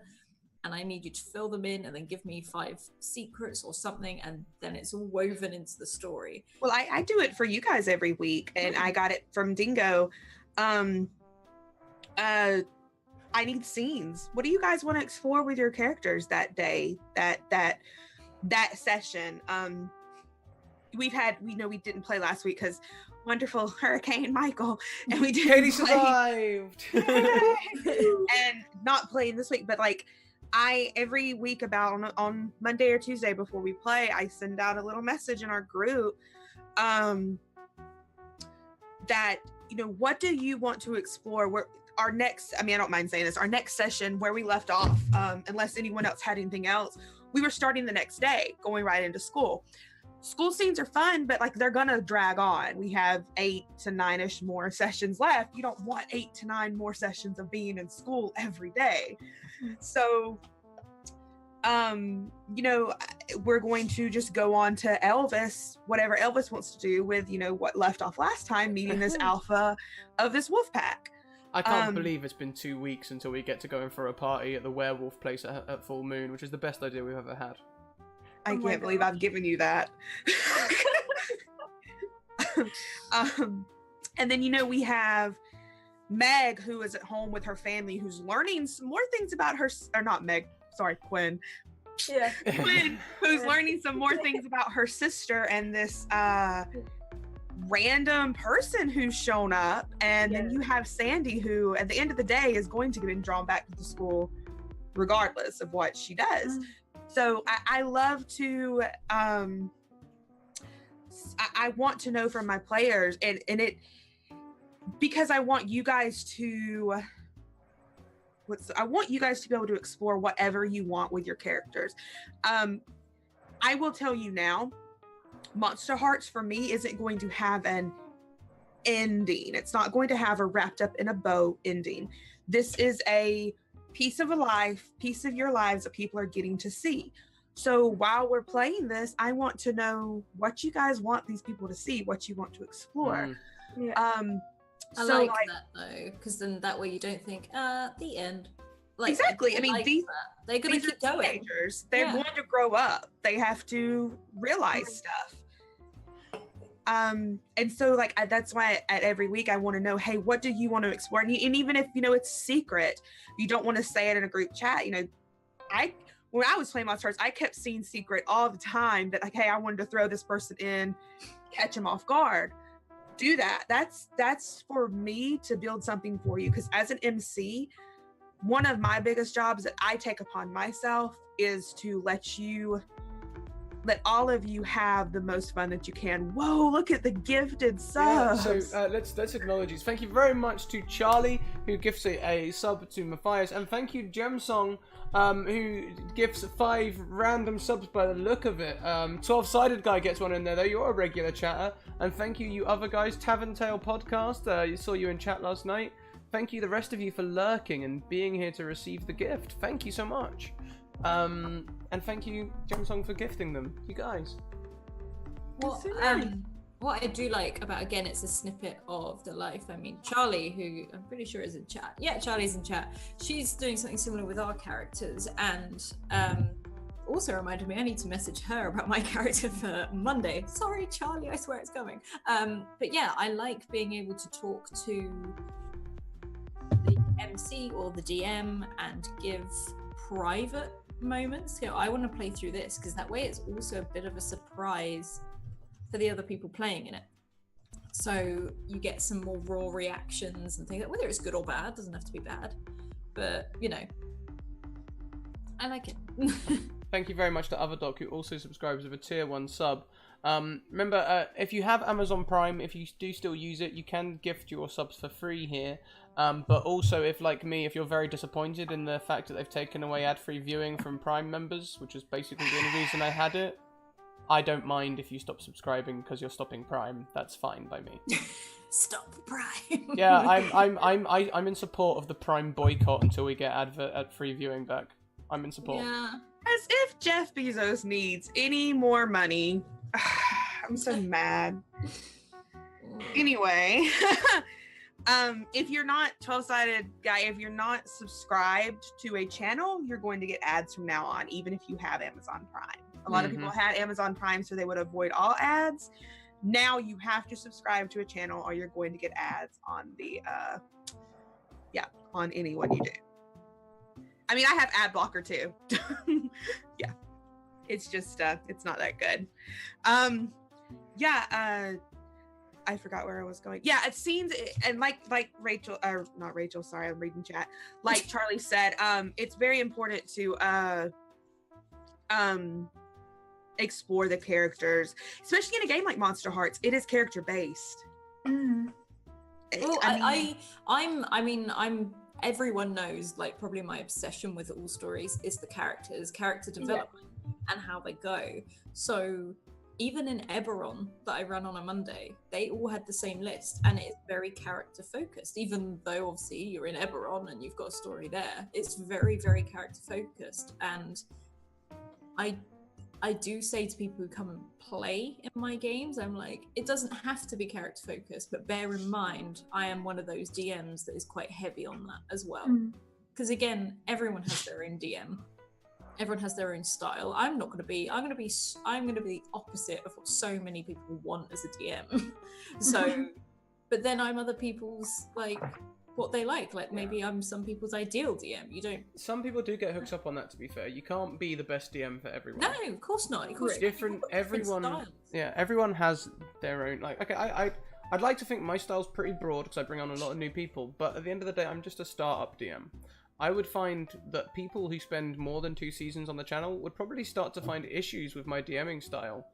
and I need you to fill them in and then give me 5 secrets or something, and then it's all woven into the story. Well, I do it for you guys every week, and I got it from Dingo. I need scenes. What do you guys want to explore with your characters that day, that session? We didn't play last week because wonderful Hurricane Michael, and we didn't Katie survived. And not playing this week, but like every week about on Monday or Tuesday before we play, I send out a little message in our group that, you know, what do you want to explore? Where our next, I mean, I don't mind saying this, our next session where we left off, unless anyone else had anything else, we were starting the next day, going right into school. School scenes are fun, but like they're gonna drag on. We have 8 to 9-ish more sessions left. You don't want 8 to 9 more sessions of being in school every day. So, you know, we're going to just go on to Elvis, whatever Elvis wants to do with, you know, what left off last time, meeting this alpha of this wolf pack. I can't believe it's been 2 weeks until we get to go in for a party at the werewolf place at Full Moon, which is the best idea we've ever had. I can't believe I've given you that. And then, you know, we have Meg, who is at home with her family, who's learning some more things about her, or not Meg, sorry, Quinn. Yeah. Quinn, who's learning some more things about her sister and this random person who's shown up. And then you have Sandy, who at the end of the day is going to get drawn back to the school regardless of what she does. So I love to I want to know from my players, and it, because I want you guys to I want you guys to be able to explore whatever you want with your characters. I will tell you now, Monster Hearts for me isn't going to have an ending. It's not going to have a wrapped up in a bow ending. This is a piece of your lives that people are getting to see. So while we're playing this, I want to know what you guys want these people to see, what you want to explore. I like that though, because then that way you don't think, the end. Like, Exactly. I mean, like these they're gonna these are keep going. teenagers. They're Yeah. going to grow up. They have to realize stuff. And so like that's why at every week I want to know, hey, what do you want to explore? And even if it's secret, you don't want to say it in a group chat. When I was playing Monster Hearts, I kept seeing secret all the time that like, hey, I wanted to throw this person in, catch him off guard. Do that. That's for me to build something for you, because as an MC, one of my biggest jobs that I take upon myself is to let all of you have the most fun that you can. Whoa, look at the gifted subs. So let's acknowledge these. Thank you very much to Charlie, who gifts a sub to Matthias, and thank you Gemsong, who gifts 5 random subs by the look of it. 12-sided guy gets one in there though. You're a regular chatter, and thank you other guys. Tavern Tale Podcast, you saw you in chat last night. Thank you the rest of you for lurking and being here to receive the gift. Thank you so much. And thank you, Gemsong, for gifting them. You guys. What I do like about, again, it's a snippet of the life. I mean, Charlie, who I'm pretty sure is in chat. Yeah, Charlie's in chat. She's doing something similar with our characters, and also reminded me I need to message her about my character for Monday. Sorry, Charlie, I swear it's coming. But yeah, I like being able to talk to the MC or the DM and give private moments. I want to play through this because that way it's also a bit of a surprise for the other people playing in it, so you get some more raw reactions and things, whether it's good or bad. Doesn't have to be bad, but I like it. Thank you very much to Otherdoc, who also subscribes with a tier 1 sub. Remember, if you have Amazon Prime, if you do still use it, you can gift your subs for free here. But also, if like me, if you're very disappointed in the fact that they've taken away ad-free viewing from Prime members, which is basically the only reason I had it, I don't mind if you stop subscribing because you're stopping Prime. That's fine by me. Stop Prime. Yeah, I'm in support of the Prime boycott until we get ad-free viewing back. I'm in support. Yeah. As if Jeff Bezos needs any more money. I'm so mad. Anyway, if you're not 12-sided guy, if you're not subscribed to a channel, you're going to get ads from now on, even if you have Amazon Prime. A lot of people had Amazon Prime so they would avoid all ads. Now you have to subscribe to a channel or you're going to get ads on the on any one you do. I mean, I have ad blocker too. Yeah, it's just it's not that good. I forgot where I was going. Yeah, it seems, and like Rachel, or not Rachel, sorry, I'm reading chat. Like Charlie said, it's very important to explore the characters, especially in a game like Monster Hearts. It is character based. Mm. Well, I'm everyone knows, like, probably my obsession with all stories is the character development and how they go. So even in Eberron that I run on a Monday, they all had the same list, and it's very character focused. Even though obviously you're in Eberron and you've got a story there, it's very, very character focused. And I do say to people who come and play in my games, I'm like, it doesn't have to be character focused, but bear in mind, I am one of those DMs that is quite heavy on that as well. Because again, everyone has their own DM. Everyone has their own style. I'm going to be the opposite of what so many people want as a DM. So, but then I'm other people's, like, what they like maybe I'm some people's ideal DM. You don't. Some people do get hooked up on that. To be fair, you can't be the best DM for everyone. No, of course not. Of course, different. Everyone. styles. Yeah, everyone has their own. Like, okay, I'd like to think my style's pretty broad because I bring on a lot of new people. But at the end of the day, I'm just a startup DM. I would find that people who spend more than 2 seasons on the channel would probably start to find issues with my DMing style,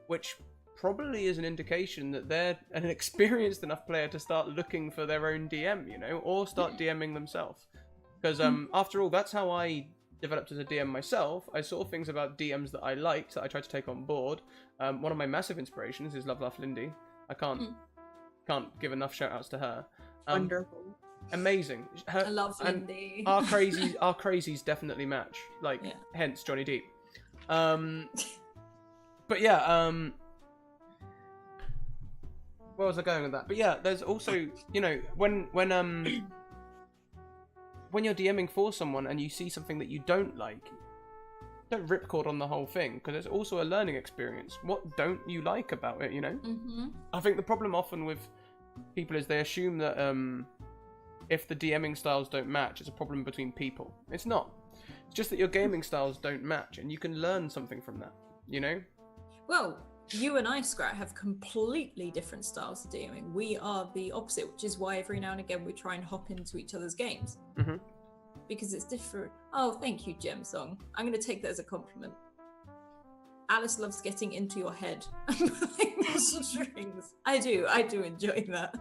which probably is an indication that they're an experienced enough player to start looking for their own DM, or start DMing themselves. Because after all, that's how I developed as a DM myself. I saw things about DMs that I liked that I tried to take on board. One of my massive inspirations is Love Laugh Lindy. I can't give enough shout outs to her. Wonderful. Amazing. I love Lindy. Our crazies definitely match. Hence Johnny Depp. But yeah, where was I going with that? But yeah, there's also, when when you're DMing for someone and you see something that you don't like, don't ripcord on the whole thing, because it's also a learning experience. What don't you like about it, you know? Mm-hmm. I think the problem often with people is they assume that if the DMing styles don't match, it's a problem between people. It's not. It's just that your gaming styles don't match, and you can learn something from that, you know? Well, you and I, Scrat, have completely different styles of DMing. We are the opposite, which is why every now and again we try and hop into each other's games. Mm-hmm. Because it's different. Oh, thank you, Gem Song. I'm going to take that as a compliment. Alice loves getting into your head and pulling the strings. I do enjoy that.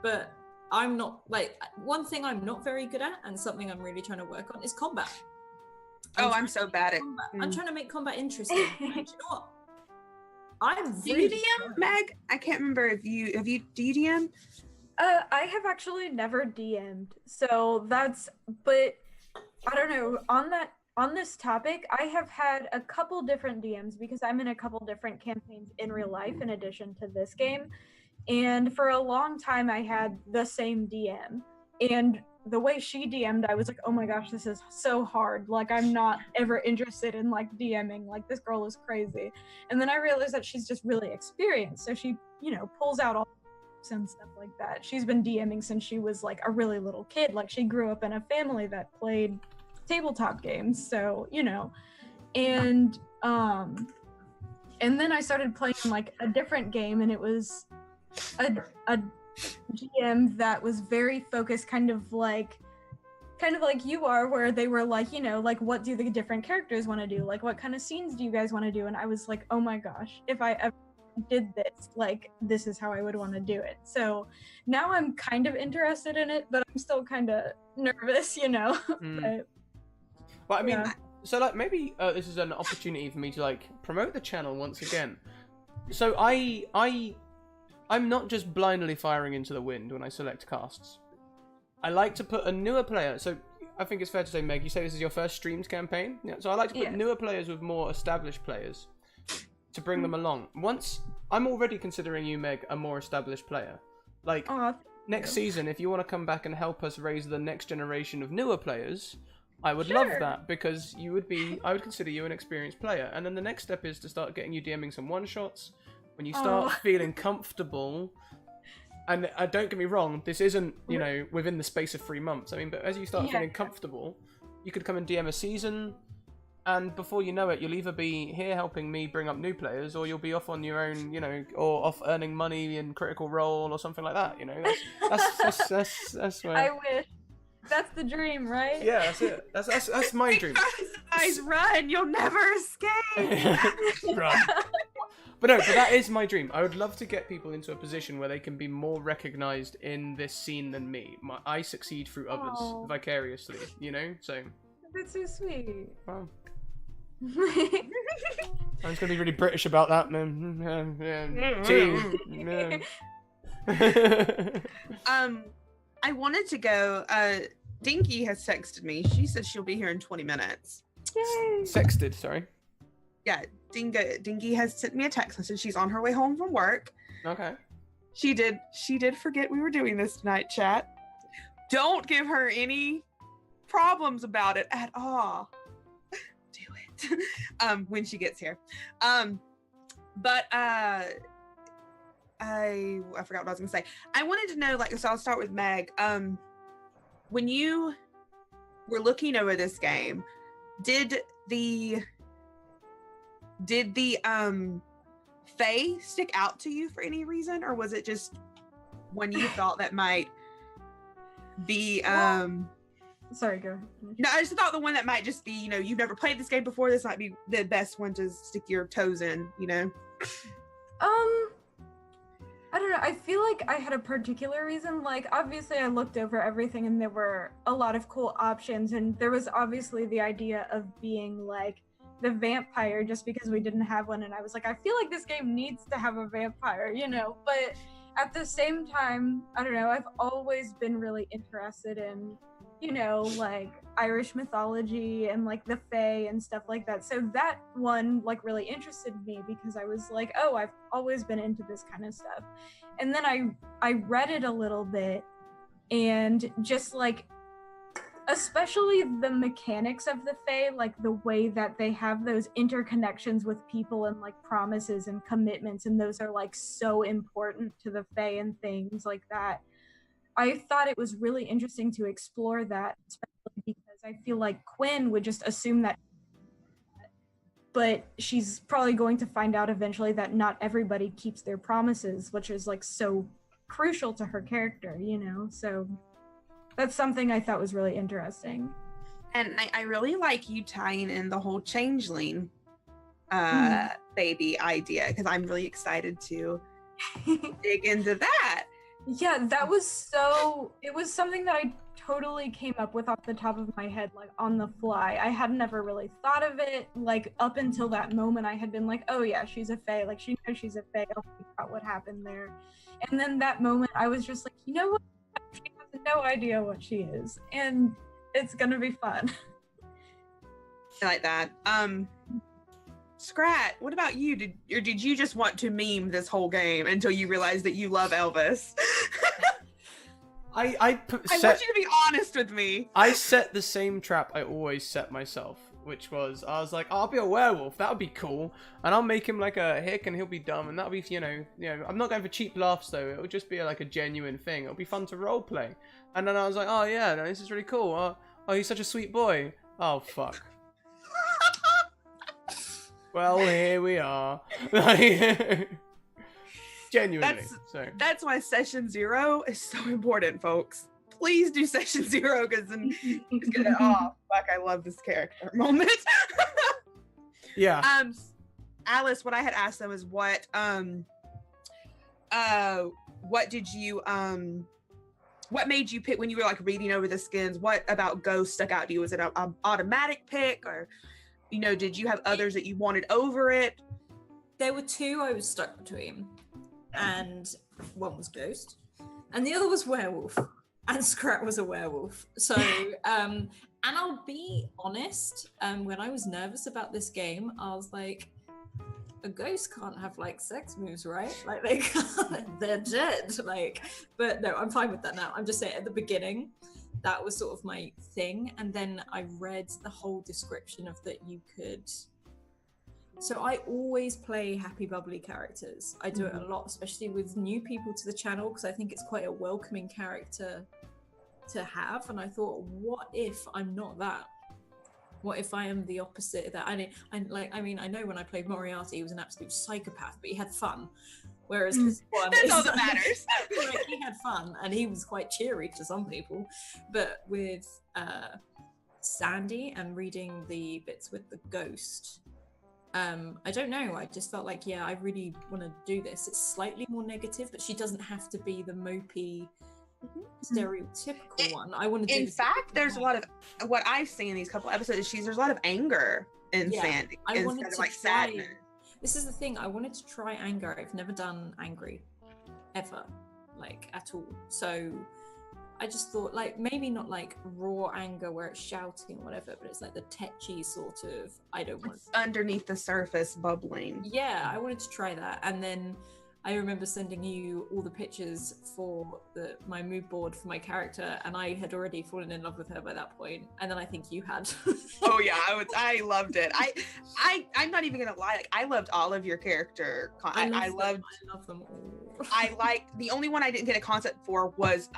But I'm not, like, one thing I'm not very good at, and something I'm really trying to work on, is combat. I'm so bad at combat. I'm trying to make combat interesting. And do you know what? Do you DM, Meg? I can't remember if you do you DM? I have actually never DM'd, so but I don't know, on this topic, I have had a couple different DMs because I'm in a couple different campaigns in real life in addition to this game. And for a long time I had the same DM, and the way she DM'd, I was like, oh my gosh, this is so hard. Like, I'm not ever interested in like DMing. Like, this girl is crazy. And then I realized that she's just really experienced. So she, pulls out all and stuff like that. She's been DMing since she was like a really little kid. Like, she grew up in a family that played tabletop games. So, and then I started playing like a different game, and it was a GM that was very focused, kind of like you are, where they were like, like, what do the different characters want to do? Like, what kind of scenes do you guys want to do? And I was like, oh my gosh, if I ever did this, like, this is how I would want to do it. So now I'm kind of interested in it, but I'm still kind of nervous, But, well, I mean, so like maybe this is an opportunity for me to like promote the channel once again. So I'm not just blindly firing into the wind when I select casts. I like to put a newer player. So I think it's fair to say, Meg, you say this is your first streamed campaign. Yeah. So I like to put newer players with more established players to bring them along. Once I'm already considering you, Meg, a more established player. Like next season, if you want to come back and help us raise the next generation of newer players, I would love that, because I would consider you an experienced player. And then the next step is to start getting you DMing some one-shots. When you start feeling comfortable, and don't get me wrong, this isn't, within the space of 3 months. I mean, but as you start feeling comfortable, you could come and DM a season, and before you know it, you'll either be here helping me bring up new players, or you'll be off on your own, or off earning money in Critical Role or something like that. That's where. I wish. That's the dream, right? Yeah, that's it. That's my dream. Guys, run! You'll never escape. Run. But that is my dream. I would love to get people into a position where they can be more recognized in this scene than me. I succeed through others vicariously, So. That's so sweet. Wow. I'm just gonna be really British about that, man. I wanted to go. Dinky has texted me. She said she'll be here in 20 minutes. Yay! Sexted, sorry. Yeah, Dinky has sent me a text message. She's on her way home from work. Okay. She did forget we were doing this tonight, chat. Don't give her any problems about it at all. Do it. When she gets here. But I forgot what I was gonna say. I wanted to know, so I'll start with Meg. When you were looking over this game, did the Fae stick out to you for any reason, or was it just one you thought that might be Sorry, go. No, I just thought the one that might just be, you've never played this game before, this might be the best one to stick your toes in, I don't know. I feel like I had a particular reason. Like, obviously I looked over everything and there were a lot of cool options, and there was obviously the idea of being like the vampire, just because we didn't have one, and I was like, I feel like this game needs to have a vampire, but at the same time, I don't know, I've always been really interested in, like Irish mythology and like the Fae and stuff like that. So that one like really interested me, because I was like, oh, I've always been into this kind of stuff. And then I read it a little bit, and just like especially the mechanics of the Fae, like the way that they have those interconnections with people and like promises and commitments, and those are like so important to the Fae and things like that. I thought it was really interesting to explore that, especially because I feel like Quinn would just assume that, but she's probably going to find out eventually that not everybody keeps their promises, which is like so crucial to her character, you know? So that's something I thought was really interesting. And I really like you tying in the whole changeling baby idea, because I'm really excited to dig into that. Yeah, that was so, it was something that I totally came up with off the top of my head, like on the fly. I had never really thought of it, like up until that moment I had been like, oh yeah, she's a Fae, like she knows she's a Fae, I'll figure out what happened there. And then that moment I was just like, you know what? She has no idea what she is, and it's gonna be fun. I like that. Scrat, what about you? Did you just want to meme this whole game until you realized that you love Elvis? I want you to be honest with me. I set the same trap I always set myself, which was, I was like, oh, I'll be a werewolf, that would be cool, and I'll make him like a hick and he'll be dumb, and that'll be, you know, I'm not going for cheap laughs though, it'll just be like a genuine thing, it'll be fun to roleplay. And then I was like, oh yeah, no, this is really cool, oh, he's such a sweet boy. Oh, fuck. Well, here we are. Genuinely. That's why session 0 is so important, folks. Please do session 0, because then you get it. Oh, fuck, I love this character moment. Yeah. Alice, what I had asked them is what did you what made you pick when you were like reading over the skins? What about Ghost stuck out to you? Was it an automatic pick, or you know, did you have others that you wanted over it? There were 2 I was stuck between, and one was Ghost, and the other was Werewolf, and Scrat was a werewolf. So, and I'll be honest, when I was nervous about this game, I was like, a ghost can't have like sex moves, right? Like they can't, they're dead. Like, but no, I'm fine with that now. I'm just saying at the beginning, that was sort of my thing. And then I read the whole description of that you could. So I always play happy, bubbly characters. I do it a lot, especially with new people to the channel, because I think it's quite a welcoming character to have. And I thought, what if I'm not that? What if I am the opposite of that? I know when I played Moriarty, he was an absolute psychopath, but he had fun. Whereas this one, that's all that matters. Like, he had fun, and he was quite cheery to some people. But with Sandy and reading the bits with the ghost, I don't know. I just felt like, yeah, I really want to do this. It's slightly more negative, but she doesn't have to be the mopey, stereotypical one. I want to do. In fact, there's a lot of what I've seen in these couple episodes. There's a lot of anger in Sandy instead of like sadness. This is the thing. I wanted to try anger. I've never done angry, ever, like at all. So I just thought, like, maybe not like raw anger where it's shouting or whatever, but it's like the tetchy sort of. I don't want underneath the surface bubbling. Yeah, I wanted to try that, and then I remember sending you all the pictures for my mood board for my character, and I had already fallen in love with her by that point. And then I think you had. Oh yeah, I loved it. I'm not even gonna lie. Like, I loved all of your character. I love them all. I liked the only one I didn't get a concept for was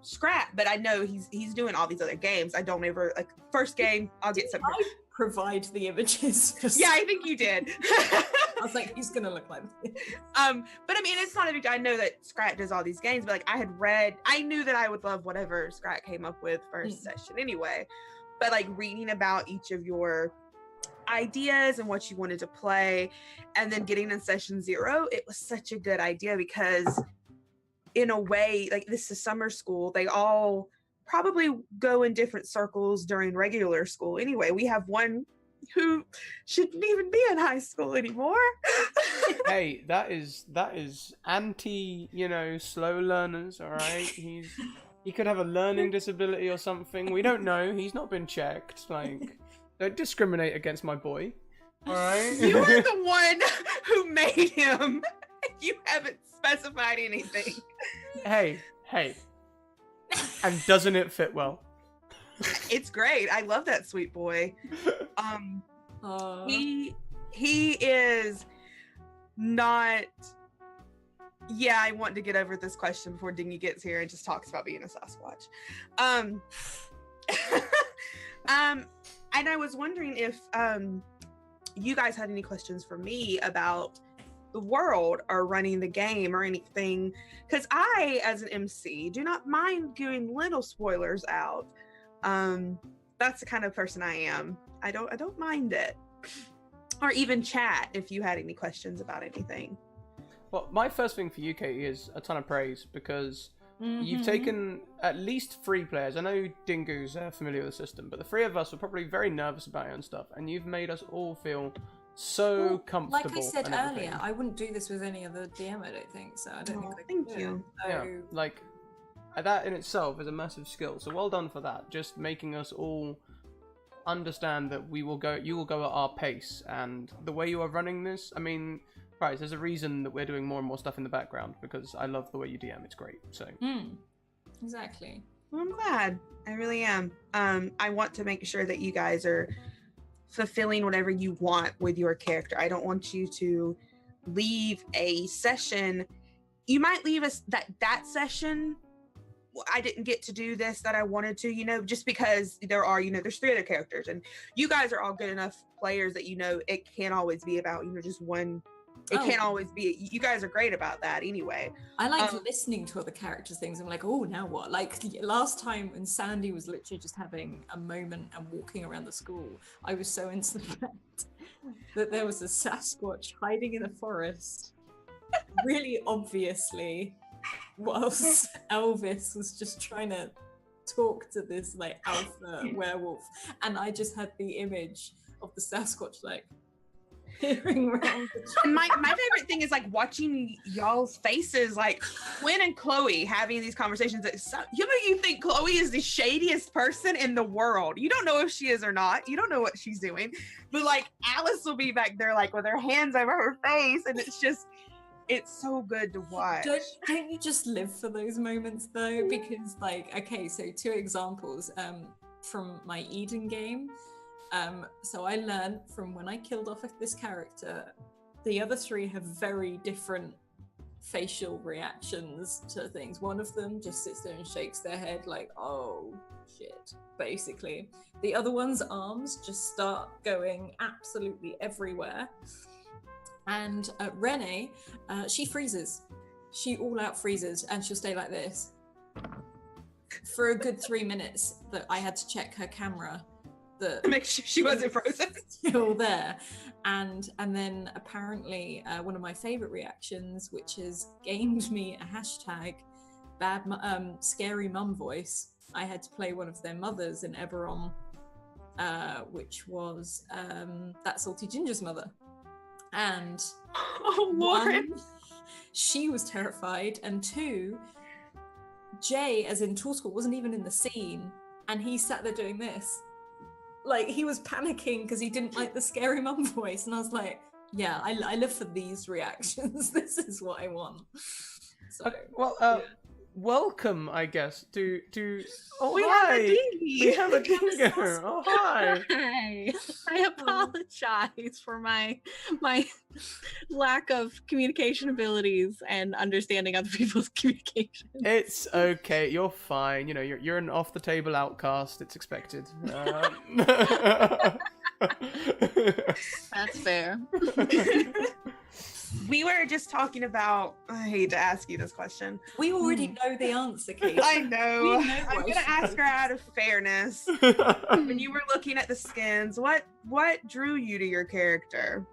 Scrap, but I know he's doing all these other games. I don't ever like first game. I'll get something. Provide the images. Yeah, I think you did. I was like, he's gonna look like this. But I mean, it's not a big. I know that Scrat does all these games, but like I knew that I would love whatever Scrat came up with first session anyway. But like reading about each of your ideas and what you wanted to play, and then getting in session 0, it was such a good idea because, in a way, like this is summer school. They all probably go in different circles during regular school anyway. We have one who shouldn't even be in high school anymore. Hey, that is anti, slow learners, all right? He could have a learning disability or something. We don't know. He's not been checked. Like, don't discriminate against my boy. All right? You are the one who made him. You haven't specified anything. Hey. And doesn't it fit well? It's great. I love that sweet boy. He is not. Yeah, I want to get over this question before Dingy gets here and just talks about being a Sasquatch. And I was wondering if you guys had any questions for me about the world or running the game or anything, because I, as an MC, do not mind giving little spoilers out. That's the kind of person I am. I don't mind it. Or even chat if you had any questions about anything. Well, my first thing for you, Katie, is a ton of praise, because you've taken at least 3 players. I know Dingo's familiar with the system, but the 3 of us were probably very nervous about it and stuff, and you've made us all feel so comfortable. Like I said and everything. earlier, I wouldn't do this with any other DM, I don't think, so I don't think I thank could do you. it. Yeah, So, like, that in itself is a massive skill, so well done for that. Just making us all understand that you will go at our pace, and the way you are running this, I mean, right, there's a reason that we're doing more and more stuff in the background, because I love the way you DM. It's great. So exactly. Well, I'm glad. I really am. I want to make sure that you guys are fulfilling whatever you want with your character. I don't want you to leave a session. You might leave us that session. I didn't get to do this that I wanted to, just because there's 3 other characters, and you guys are all good enough players that it can't always be about just one. It can't always be. You guys are great about that anyway. I like listening to other characters' things. I'm like, oh, now what? Like last time when Sandy was literally just having a moment and walking around the school, I was so into the fact that there was a Sasquatch hiding in a forest, really obviously, whilst Elvis was just trying to talk to this like alpha werewolf, and I just had the image of the Sasquatch like peering around. And my favorite thing is like watching y'all's faces, like Quinn and Chloe having these conversations. You think Chloe is the shadiest person in the world. You don't know if she is or not. You don't know what she's doing, but like Alice will be back there like with her hands over her face, and it's so good to watch. Don't you just live for those moments though? Because like, okay, so 2 examples from my Eden game. So I learned from when I killed off this character, the other 3 have very different facial reactions to things. One of them just sits there and shakes their head like, oh shit, basically. The other one's arms just start going absolutely everywhere. And Renee, she freezes. She all out freezes, and she'll stay like this for a good 3 minutes. That I had to check her camera that make sure she wasn't frozen. Still there. And then apparently one of my favorite reactions, which has gained me a hashtag, scary mum voice. I had to play one of their mothers in Eberron, which was that Salty Ginger's mother. And Lauren, 1, she was terrified, and 2, Jay, as in Tool School, wasn't even in the scene, and he sat there doing this. Like, he was panicking because he didn't like the scary mum voice, and I was like, yeah, I live for these reactions. This is what I want. So, welcome, I guess, to oh, we hi! have a dingy. We have a dingo! Oh, hi! Hi. I apologize for my lack of communication abilities and understanding other people's communication. It's okay, you're fine. You're an off-the-table outcast. It's expected. That's fair. We were just talking about, I hate to ask you this question. we already know the answer, Kate. I know. We know I'm what going to ask her out of fairness. When you were looking at the skins, what drew you to your character?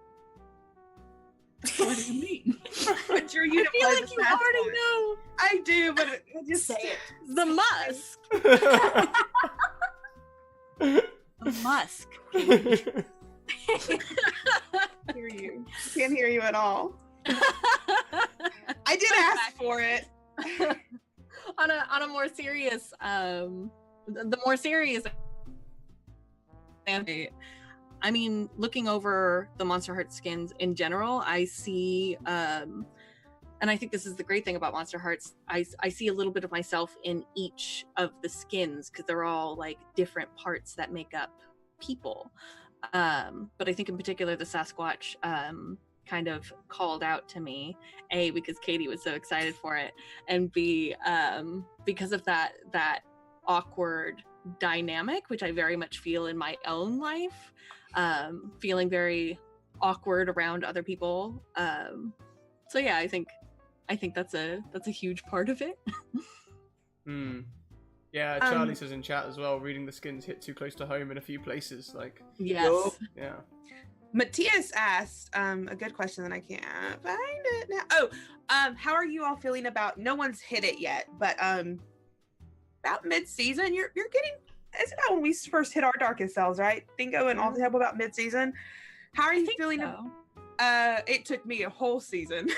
What do you mean? What drew you to I feel play like the you already Sasquatch? know. I do, but it just Say it. The musk. The musk. hear you. Can't hear you at all. I did ask for it. On a more serious, the more serious. I mean, looking over the Monster Heart skins in general, I see and I think this is the great thing about Monster Hearts. I see a little bit of myself in each of the skins because they're all like different parts that make up people. But I think in particular the Sasquatch kind of called out to me, A, because Katie was so excited for it, and B, because of that awkward dynamic, which I very much feel in my own life, feeling very awkward around other people. So yeah, I think that's a huge part of it. Yeah, Charlie says in chat as well, reading the skins hit too close to home in a few places. Like, Yes. yeah. Matthias asked a good question that I can't find it now. How are you all feeling about? No one's hit it yet, but about mid-season, you're getting. It's about when we first hit our darkest selves, right? Dingo and all the help about mid-season. How are you feeling? So. It took me a whole season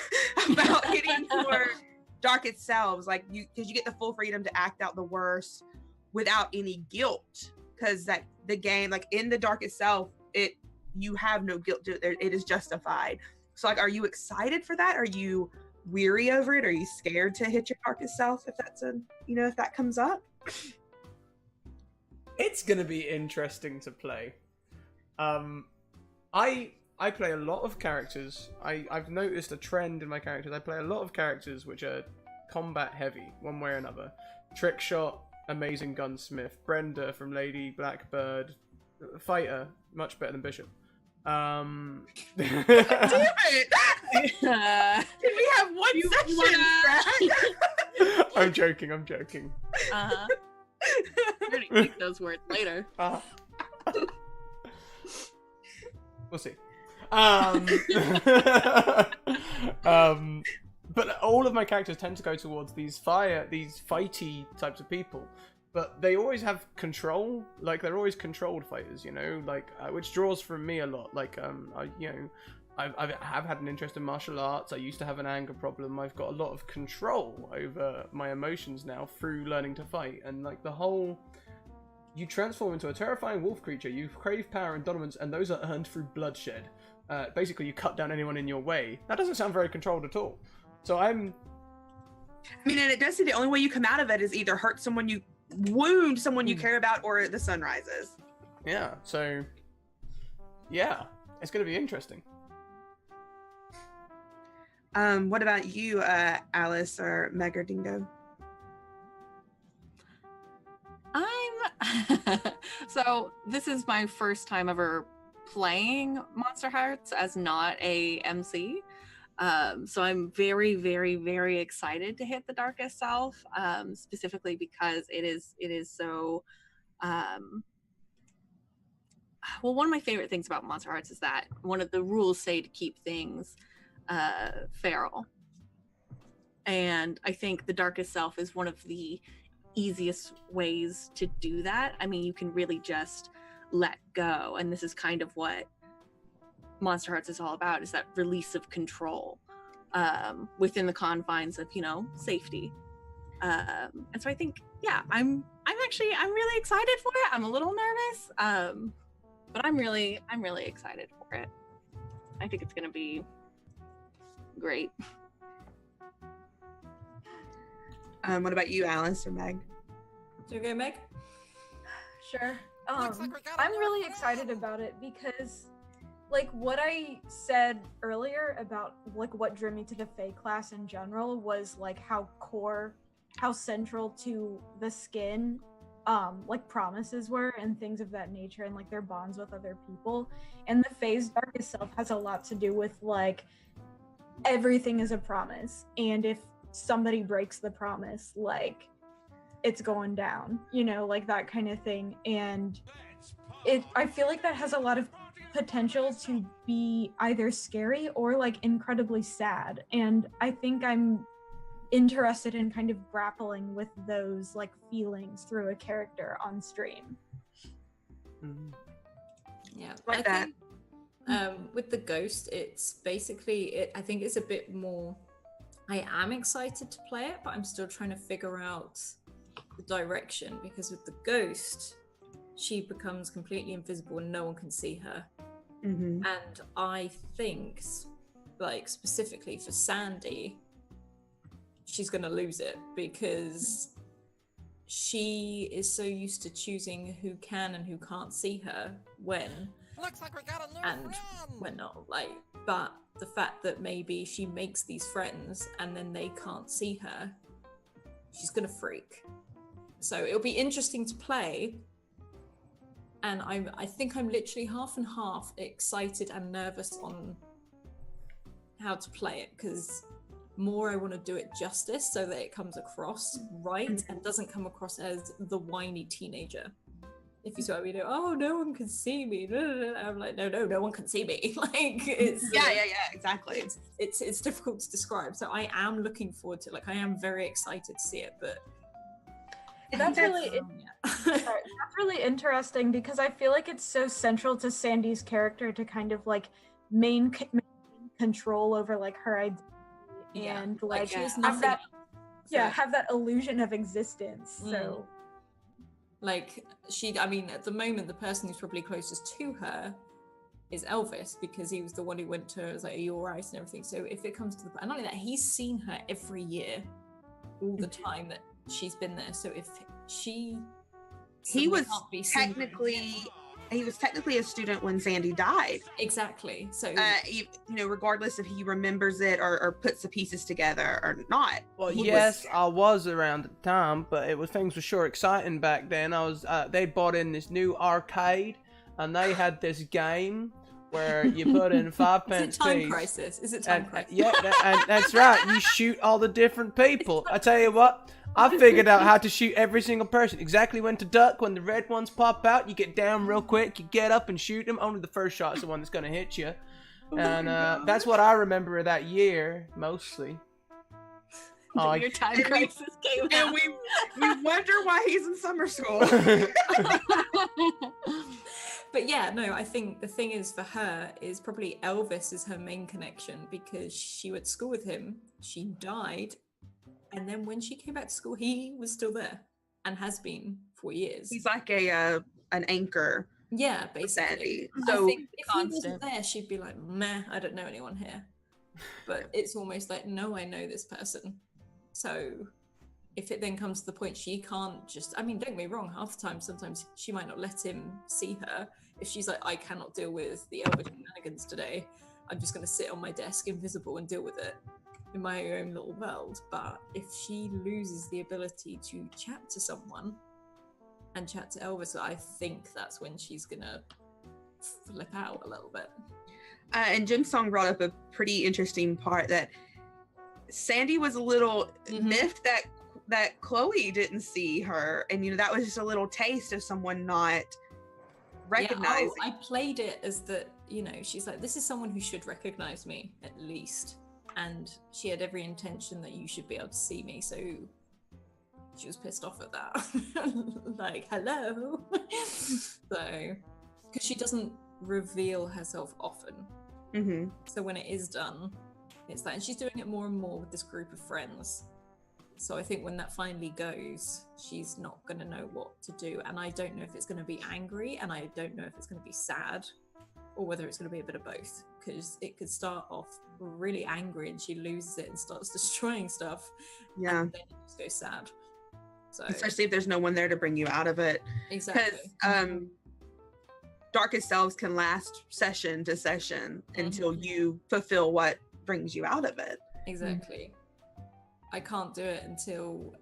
about hitting your darkest selves, like because you get the full freedom to act out the worst without any guilt, because that the game, like in the darkest self, you have no guilt. It is justified. So like, are you excited for that? Are you weary over it? Are you scared to hit your darkest self if that's if that comes up? It's gonna be interesting to play. I play a lot of characters. I've noticed a trend in my characters. I play a lot of characters which are combat heavy, one way or another. Trickshot, amazing gunsmith. Brenda from Lady Blackbird, fighter, much better than Bishop. Damn it! Can we have one session? I'm joking. We're gonna keep those words later. We'll see. But all of my characters tend to go towards these fighty types of people. But they always have control, like they're always controlled fighters, like which draws from me a lot. Like I've had an interest in martial arts. I used to have an anger problem. I've got a lot of control over my emotions now through learning to fight, and like you transform into a terrifying wolf creature. You crave power and dominance, and those are earned through bloodshed. Basically, you cut down anyone in your way. That doesn't sound very controlled at all. So and it does say the only way you come out of it is either wound someone you care about, or the sun rises. Yeah, so yeah, it's going to be interesting. What about you, Alice or Meg or Dingo? So this is my first time ever playing Monster Hearts as not a MC. So I'm very, very, very excited to hit the darkest self, specifically because it is so well, one of my favorite things about Monster Hearts is that one of the rules say to keep things feral, and I think the darkest self is one of the easiest ways to do that. I mean, you can really just let go, and this is kind of what Monster Hearts is all about, is that release of control within the confines of safety. And so I think, yeah, I'm really excited for it. I'm a little nervous, but I'm really excited for it. I think it's gonna be great. What about you, Alice or Meg? Do you go, Meg? Sure. I'm really excited about it because, like, what I said earlier about like what drew me to the Fae class in general was like how central to the skin like promises were and things of that nature, and like their bonds with other people. And the Fae's darkest self has a lot to do with like everything is a promise, and if somebody breaks the promise, like it's going down, like that kind of thing. And I feel like that has a lot of potential to be either scary or like incredibly sad, and I think I'm interested in kind of grappling with those like feelings through a character on stream. Yeah, like that. With the ghost, it's basically I think it's a bit more. I am excited to play it, but I'm still trying to figure out the direction, because with the ghost, she becomes completely invisible and no one can see her. Mm-hmm. And I think, like specifically for Sandy, she's going to lose it, because she is so used to choosing who can and who can't see her when. Looks like we got a new And friend. when not, like, but the fact that maybe she makes these friends and then they can't see her, she's gonna freak. So it'll be interesting to play, and I think I'm literally half and half excited and nervous on how to play it, because more I want to do it justice so that it comes across right and doesn't come across as the whiny teenager. If you saw me, oh, no one can see me. I'm like, no one can see me. Like, it's Yeah, exactly. it's difficult to describe. So I am looking forward to it. Like, I am very excited to see it, but That's really yeah. sorry, that's really interesting, because I feel like it's so central to Sandy's character to kind of like maintain control over like her identity Yeah, and like, like she has have nothing that else. have that illusion of existence. So Like, I mean, at the moment, the person who's probably closest to her is Elvis, because he was the one who went to her, was like, are you all right, and everything. So if it comes to and not only that, he's seen her every year, all the time that she's been there. So if she He was can't be seen technically a student when Sandy died. exactly. So You know, regardless if he remembers it or puts the pieces together or not. Well, He yes, was- I was around at the time, but things were sure exciting back then. They bought in this new arcade, and they had this game where you put in 5 is pence it Time piece. Crisis? Is it Time And, Crisis? yeah, and that's right. You shoot all the different people. I tell you what, I figured out how to shoot every single person. Exactly when to duck. When the red ones pop out, you get down real quick. You get up and shoot them. Only the first shot is the one that's going to hit you. And that's what I remember of that year, mostly. Oh, Your Time Crisis came And out. we wonder why he's in summer school. But yeah, no, I think the thing is for her is probably Elvis is her main connection, because she went to school with him, she died, and then when she came back to school, he was still there and has been for years. He's like an anchor. Yeah, basically. Sandy. I So think if he wasn't constant. there, she'd be like, meh, I don't know anyone here. But it's almost like, no, I know this person. So if it then comes to the point she can't just, I mean, don't get me wrong, half the time, sometimes she might not let him see her. If she's like, I cannot deal with the Elvis shenanigans today, I'm just going to sit on my desk invisible and deal with it in my own little world. But if she loses the ability to chat to someone and chat to Elvis, I think that's when she's going to flip out a little bit. And Jim Song brought up a pretty interesting part that Sandy was a little miffed that Chloe didn't see her, and that was just a little taste of someone not recognizing. Yeah, I played it as that, she's like, this is someone who should recognize me at least, and she had every intention that you should be able to see me, so she was pissed off at that. Like, hello. So, because she doesn't reveal herself often, Mm-hmm. so when it is done, it's that, and she's doing it more and more with this group of friends. So I think when that finally goes, she's not going to know what to do. And I don't know if it's going to be angry, and I don't know if it's going to be sad, or whether it's going to be a bit of both. Because it could start off really angry and she loses it and starts destroying stuff. Yeah. And then it just goes sad. So Especially if there's no one there to bring you out of it. exactly. Because Darkest Selves can last session to session until you fulfill what brings you out of it. Exactly. I can't do it until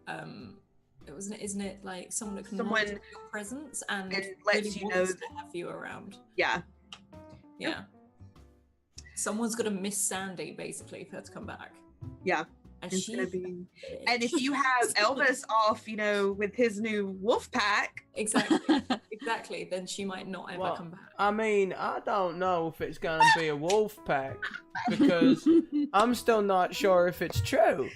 isn't it like someone that can Someone- monitor your presence and it lets really you wants know to have you around. Yeah. Yeah. Someone's gonna miss Sandy basically for her to come back. Yeah. And It's she's gonna a be- bitch. And if you have Elvis off, with his new wolf pack, exactly, then she might not ever Well, come back. I mean, I don't know if it's gonna be a wolf pack, because I'm still not sure if it's true.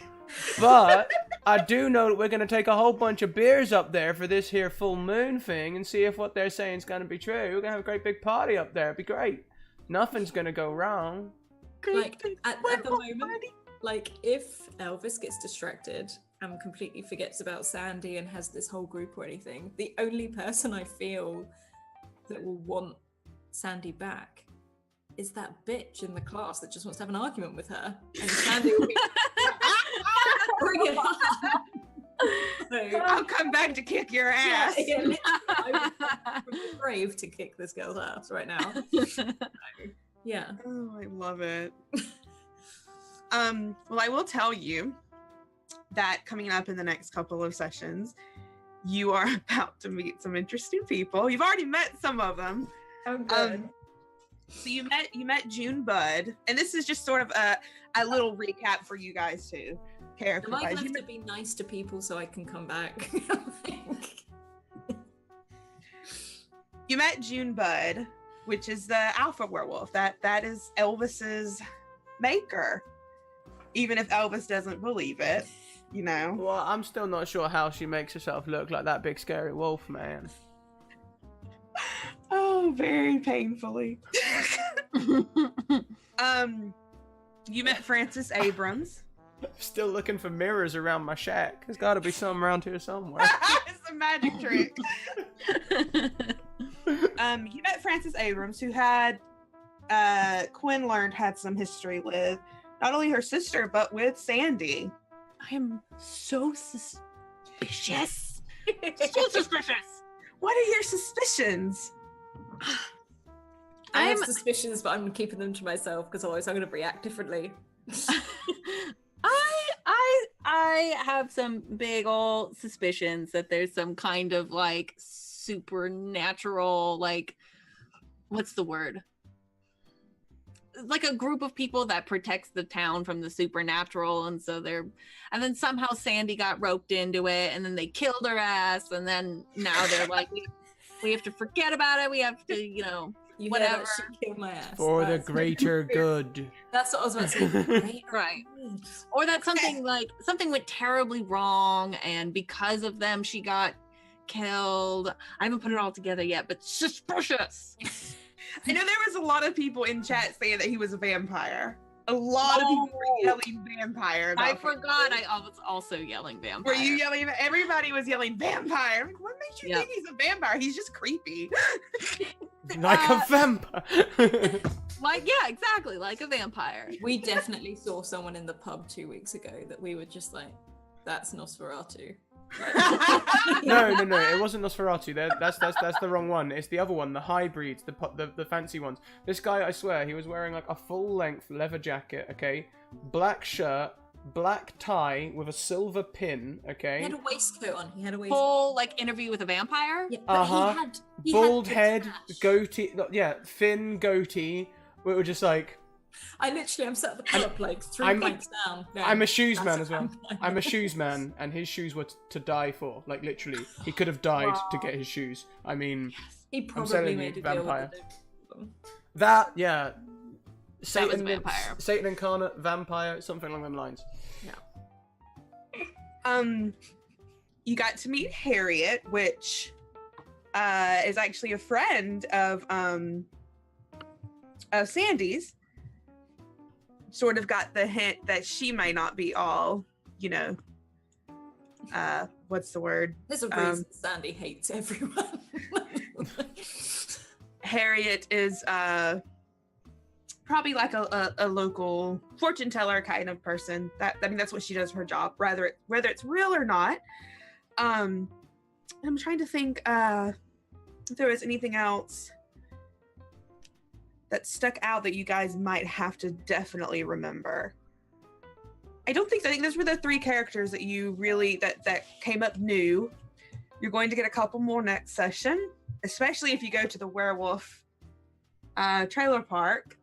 But I do know that we're gonna take a whole bunch of beers up there for this here full moon thing and see if what they're saying is gonna be true. We're gonna have a great big party up there. It'd be great. Nothing's gonna go wrong. Like at the moment, like if Elvis gets distracted and completely forgets about Sandy and has this whole group or anything, the only person I feel that will want Sandy back is that bitch in the class that just wants to have an argument with her. And Sandy will be Bring it on. So, I'll come back to kick your yeah, ass. yeah, literally, I would come from the grave to kick this girl's ass right now. Yeah. Oh, I love it. Well, I will tell you that coming up in the next couple of sessions, you are about to meet some interesting people. You've already met some of them. Oh, good. So you met June Bud, and this is just sort of a little recap for you guys too. Am I gonna have to be nice to people so I can come back? I think. You met June Bud, which is the alpha werewolf. That is Elvis's maker. Even if Elvis doesn't believe it, you know. Well, I'm still not sure how she makes herself look like that big scary wolf, man. Oh, very painfully. You met Francis Abrams. Still looking for mirrors around my shack. There's got to be some around here somewhere. It's a magic trick. You met Francis Abrams, who had Quinn learned had some history with not only her sister but with Sandy. I am so suspicious. So suspicious. What are your suspicions? I have suspicions, but I'm keeping them to myself because otherwise I'm going to react differently. I have some big old suspicions that there's some kind of like supernatural, like, what's the word? Like a group of people that protects the town from the supernatural, and then somehow Sandy got roped into it, and then they killed her ass, and then now they're like, we have to forget about it. We have to, You whatever. That she killed my ass. For the That's- greater good. That's what I was about to say. Right. Or that something went terribly wrong, and because of them she got killed. I haven't put it all together yet, but suspicious. I know there was a lot of people in chat saying that he was a vampire. A lot of people were yelling vampire. I about forgot Francis. I was also yelling vampire. Were you yelling? Everybody was yelling vampire. I'm like, what makes you Yep. think he's a vampire? He's just creepy. Like a vampire. Like, yeah, exactly, like a vampire. We definitely saw someone in the pub 2 weeks ago that we were just like, that's Nosferatu. No, it wasn't Nosferatu. That's the wrong one. It's the other one, the hybrids, the fancy ones. This guy, I swear, he was wearing like a full-length leather jacket, okay? Black shirt, black tie with a silver pin, okay? He had a waistcoat on. He had a waistcoat. Full, like, interview with a vampire? Yeah, but Uh-huh. he Bald had head, moustache. goatee, thin goatee. We were just like, I'm sat at the pub like 3 I'm- pints down. going, I'm a shoes "That's man a as well. vampire." I'm a shoes man, and his shoes were to die for. Like, literally. He could have died to get his shoes. I mean, He telling probably you, made a vampire. deal with them. that, yeah. That was vampire. Satan incarnate, vampire, something along them lines. You got to meet Harriet, which is actually a friend of Sandy's. Sort of got the hint that she might not be all, what's the word? There's a reason Sandy hates everyone. Harriet is probably like a local fortune teller kind of person. That's what she does for her job, whether it's real or not. I'm trying to think if there was anything else that stuck out that you guys might have to definitely remember. I think those were the 3 characters that you really that came up new. You're going to get a couple more next session, especially if you go to the werewolf trailer park.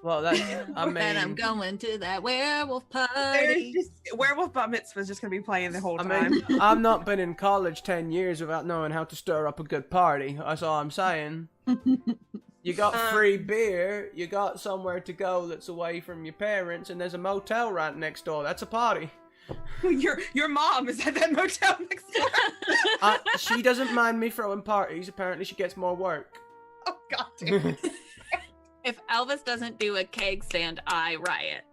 Well, that's, I mean... And I'm going to that werewolf There's party. just Werewolf Bat Mitzvah's just gonna be playing the whole I time. mean, I've not been in college 10 years without knowing how to stir up a good party. That's all I'm saying. You got free beer, you got somewhere to go that's away from your parents, and there's a motel right next door. That's a party. Your mom is at that motel next door. She doesn't mind me throwing parties. Apparently, she gets more work. Oh god damn. If Elvis doesn't do a keg stand, I riot.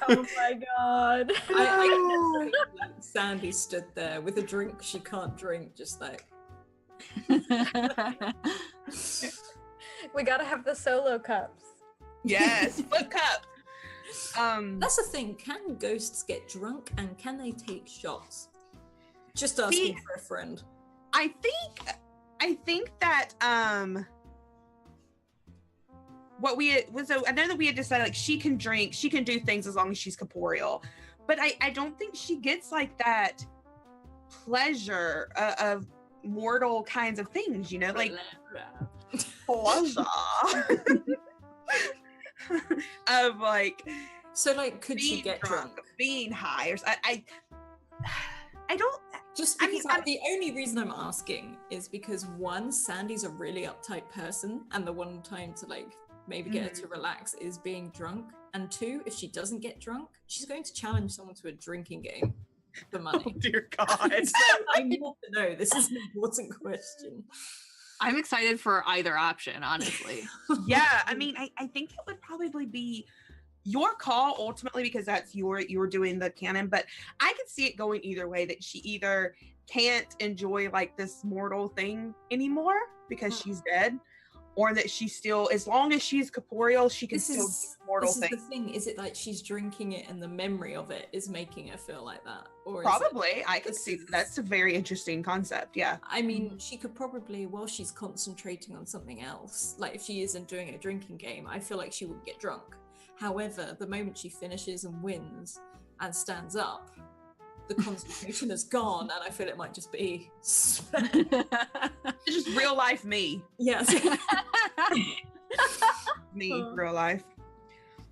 Oh my god. I can just say, like, Sandy stood there with a drink she can't drink, just like, We gotta have the solo cups. Yes, flip cup. That's the thing. Can ghosts get drunk and can they take shots? Just asking for a friend. I think that what we was, so I know that we had decided like she can drink, she can do things as long as she's corporeal, but I don't think she gets like that pleasure of mortal kinds of things, you know, like pleasure of like. So like, could she get drunk? Being high, or I don't. Just because the only reason I'm asking is because one, Sandy's a really uptight person, and the one time to like maybe get her to relax is being drunk. And two, if she doesn't get drunk, she's going to challenge someone to a drinking game for money. Oh dear God! So I need to know. This is an important question. I'm excited for either option, honestly. Yeah, I mean, I think it would probably be your call ultimately, because that's you're doing the canon, but I could see it going either way, that she either can't enjoy like this mortal thing anymore because she's dead, or that she still, as long as she's corporeal, she can still do mortal things. This is the thing. Is it like she's drinking it and the memory of it is making her feel like that? Or probably. I could see that's a very interesting concept. Yeah. I mean, she could probably, while she's concentrating on something else, like if she isn't doing a drinking game, I feel like she would get drunk. However, the moment she finishes and wins and stands up, the concentration is gone, and I feel it might just be it's just real life me. Yes. Me, real life.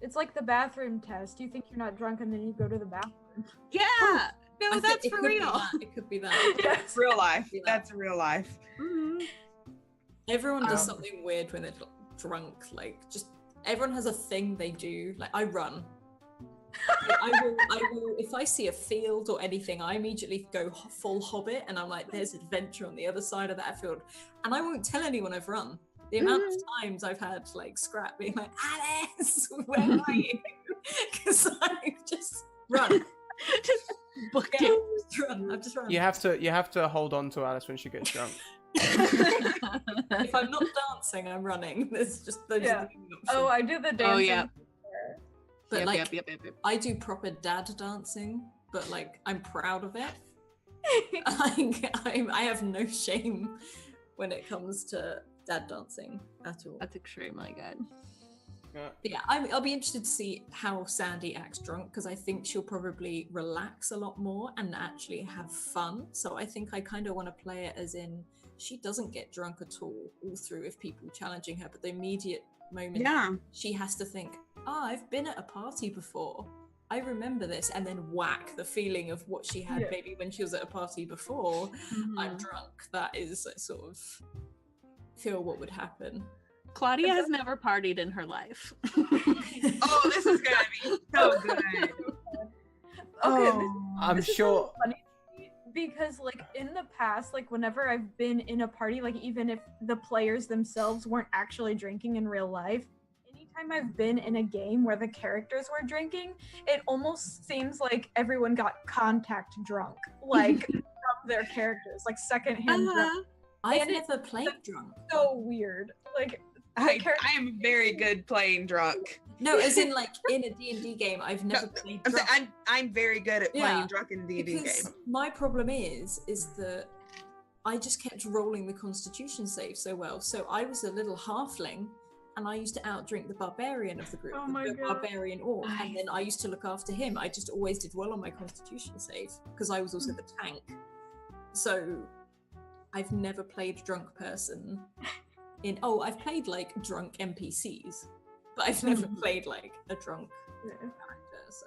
It's like the bathroom test. You think you're not drunk and then you go to the bathroom. Yeah. No, that's for real. It could be that. Yes. Real life. That's real life. Mm-hmm. Everyone does something weird when they're drunk. Like, just everyone has a thing they do. Like, I run. Like, I will. If I see a field or anything, I immediately go full Hobbit, and I'm like, "There's adventure on the other side of that field," and I won't tell anyone I've run. The amount of times I've had like Scrap being like, "Alice, where are you?" Because I've just run. Just book Yeah, it. just run. I've just run. You have to hold on to Alice when she gets drunk. If I'm not dancing, I'm running. There's just those. Yeah. Oh, I do the dancing. Oh, yeah. But Yep, like, yep. I do proper dad dancing, but like, I'm proud of it. I have no shame when it comes to dad dancing at all. That's extremely good. Yeah. But yeah, I'll be interested to see how Sandy acts drunk, because I think she'll probably relax a lot more and actually have fun. So I think I kind of want to play it as in she doesn't get drunk at all through if people challenging her, but the immediate moment she has to think, oh, I've been at a party before. I remember this, and then whack the feeling of what she had maybe when she was at a party before. I'm drunk. That is sort of feel what would happen. Claudia has never partied in her life. Oh, this is gonna be so good. Okay, I'm sure. Funny because like in the past, like whenever I've been in a party, like even if the players themselves weren't actually drinking in real life, anytime I've been in a game where the characters were drinking, it almost seems like everyone got contact drunk, like from their characters, like secondhand drunk. I've never played drunk. So weird. Like I am very good playing drunk. No, as in like in a D&D game, I've never played drunk. I'm very good at playing drunk in a D&D because game. My problem is that I just kept rolling the Constitution save so well. So I was a little halfling, and I used to outdrink the barbarian of the group, the barbarian orc, and then I used to look after him. I just always did well on my Constitution save because I was also the tank. So I've never played drunk person. I've played like drunk NPCs, but I've never played like a drunk character. So,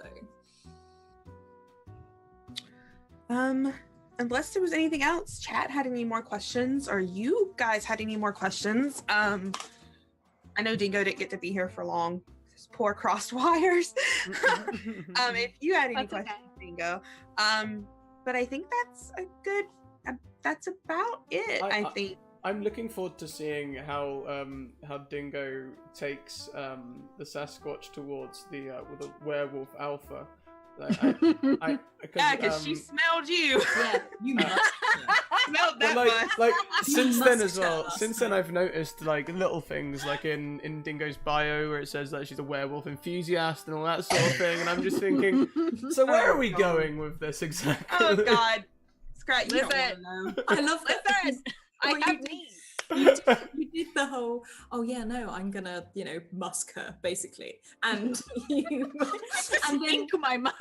unless there was anything else, chat had any more questions, or you guys had any more questions. I know Dingo didn't get to be here for long. His poor crossed wires. If you had any questions, Dingo. But I think that's a good. That's about it. I think. I'm looking forward to seeing how Dingo takes the Sasquatch towards the werewolf alpha. Yeah, because she smelled you. Yeah, you must. Smelled that much. like You since then must as well. tell us, Since then, I've noticed like little things, like in Dingo's bio where it says that she's a werewolf enthusiast and all that sort of thing. And I'm just thinking, so where are we going with this exactly? Oh God, Scrat, you don't Listen. want to know. I love that. Listen, I Well, have you did- needs. You did the whole, oh yeah, no, I'm gonna, musk her, basically. And you, and then, Think my mind.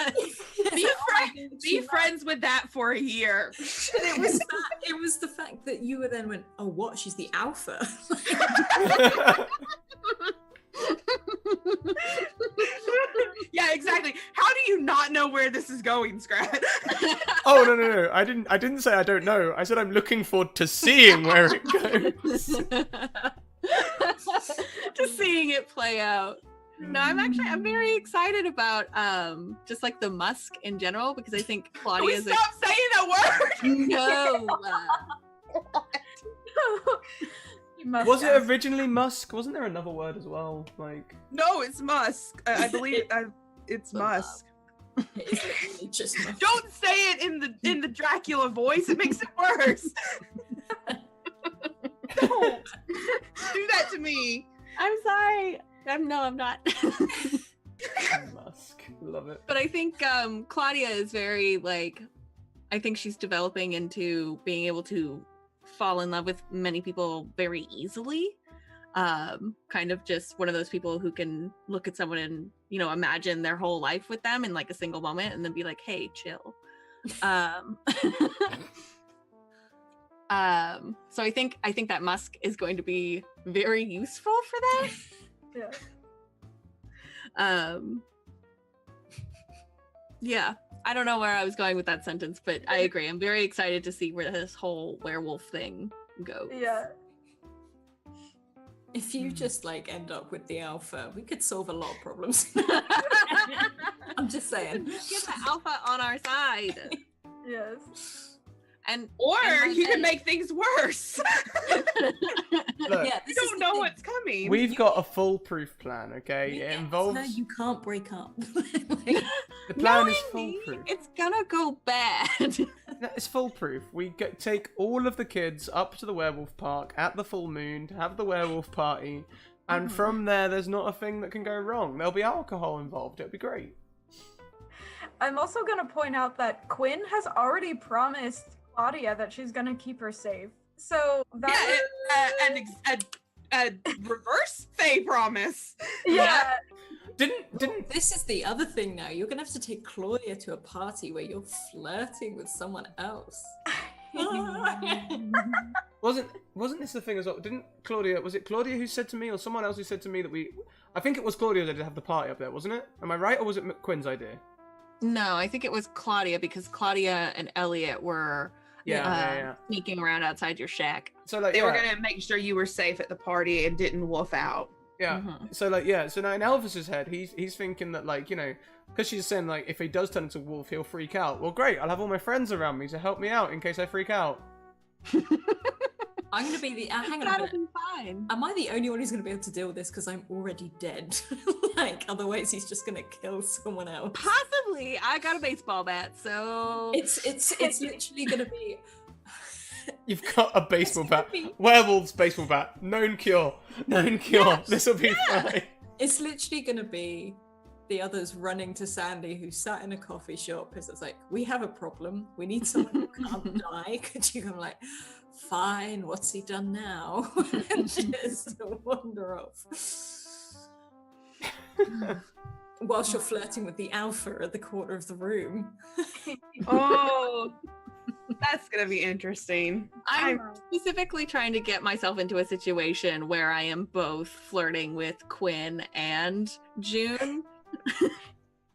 Be friends with that for a year. it was the fact that you then went, oh what, she's the alpha. Yeah, exactly. How do you not know where this is going, Scrat? Oh no! I didn't say I don't know. I said I'm looking forward to seeing where it goes. To seeing it play out. No, I'm very excited about just like the musk in general because I think Can Claudia we is stop saying that word? no. You must Was it ask. originally musk? Wasn't there another word as well? Like No, it's musk. I believe it's musk. It is literally just musk. Don't say it in the Dracula voice. It makes it worse. Don't do that to me. I'm sorry. I'm not. musk. Love it. But I think Claudia is very like I think she's developing into being able to fall in love with many people very easily. Kind of just one of those people who can look at someone and, imagine their whole life with them in like a single moment and then be like, hey, chill. So I think that musk is going to be very useful for that. Yeah. Yeah, I don't know where I was going with that sentence, but I agree. I'm very excited to see where this whole werewolf thing goes. Yeah. If you just end up with the alpha, we could solve a lot of problems. I'm just saying. Get the alpha on our side. Yes. Or and you can then- make things worse. Look, Yeah, You this is don't the know thing. what's coming. we've got a foolproof plan. Okay, Yeah, it involves no, you can't break up. the plan is Knowingly, foolproof. it's gonna go bad. No, it's foolproof. We take all of the kids up to the werewolf park at the full moon to have the werewolf party, and from there, there's not a thing that can go wrong. There'll be alcohol involved. It'll be great. I'm also gonna point out that Quinn has already promised Claudia that she's gonna keep her safe. So that a reverse Fae promise. yeah. Didn't This is the other thing now. You're gonna have to take Claudia to a party where you're flirting with someone else. wasn't this the thing as well? Didn't Claudia? Was it Claudia who said to me, or someone else who said to me that we? I think it was Claudia that did have the party up there, wasn't it? Am I right, or was it Quinn's idea? No, I think it was Claudia because Claudia and Elliot were Yeah. sneaking around outside your shack. So like They were yeah. gonna make sure you were safe at the party and didn't wolf out. Yeah. Mhm. So like yeah. So now in Elvis's head, he's thinking that because she's saying if he does turn into a wolf, he'll freak out. Well, great. I'll have all my friends around me to help me out in case I freak out. I'm gonna be the. Hang on a That'll minute. be fine. Am I the only one who's gonna be able to deal with this because I'm already dead? Otherwise he's just gonna kill someone else. Possibly. I got a baseball bat, so It's literally gonna be. You've got a baseball It's gonna bat. be- Werewolves baseball bat. Known cure. Known cure. Yes, This will be fine. It's literally gonna be the others running to Sandy, who sat in a coffee shop, because it's like, we have a problem. We need someone who can't die. Could you come fine, what's he done now? And just wander off. Whilst you're flirting with the alpha at the corner of the room. Oh, that's gonna be interesting. I'm specifically trying to get myself into a situation where I am both flirting with Quinn and June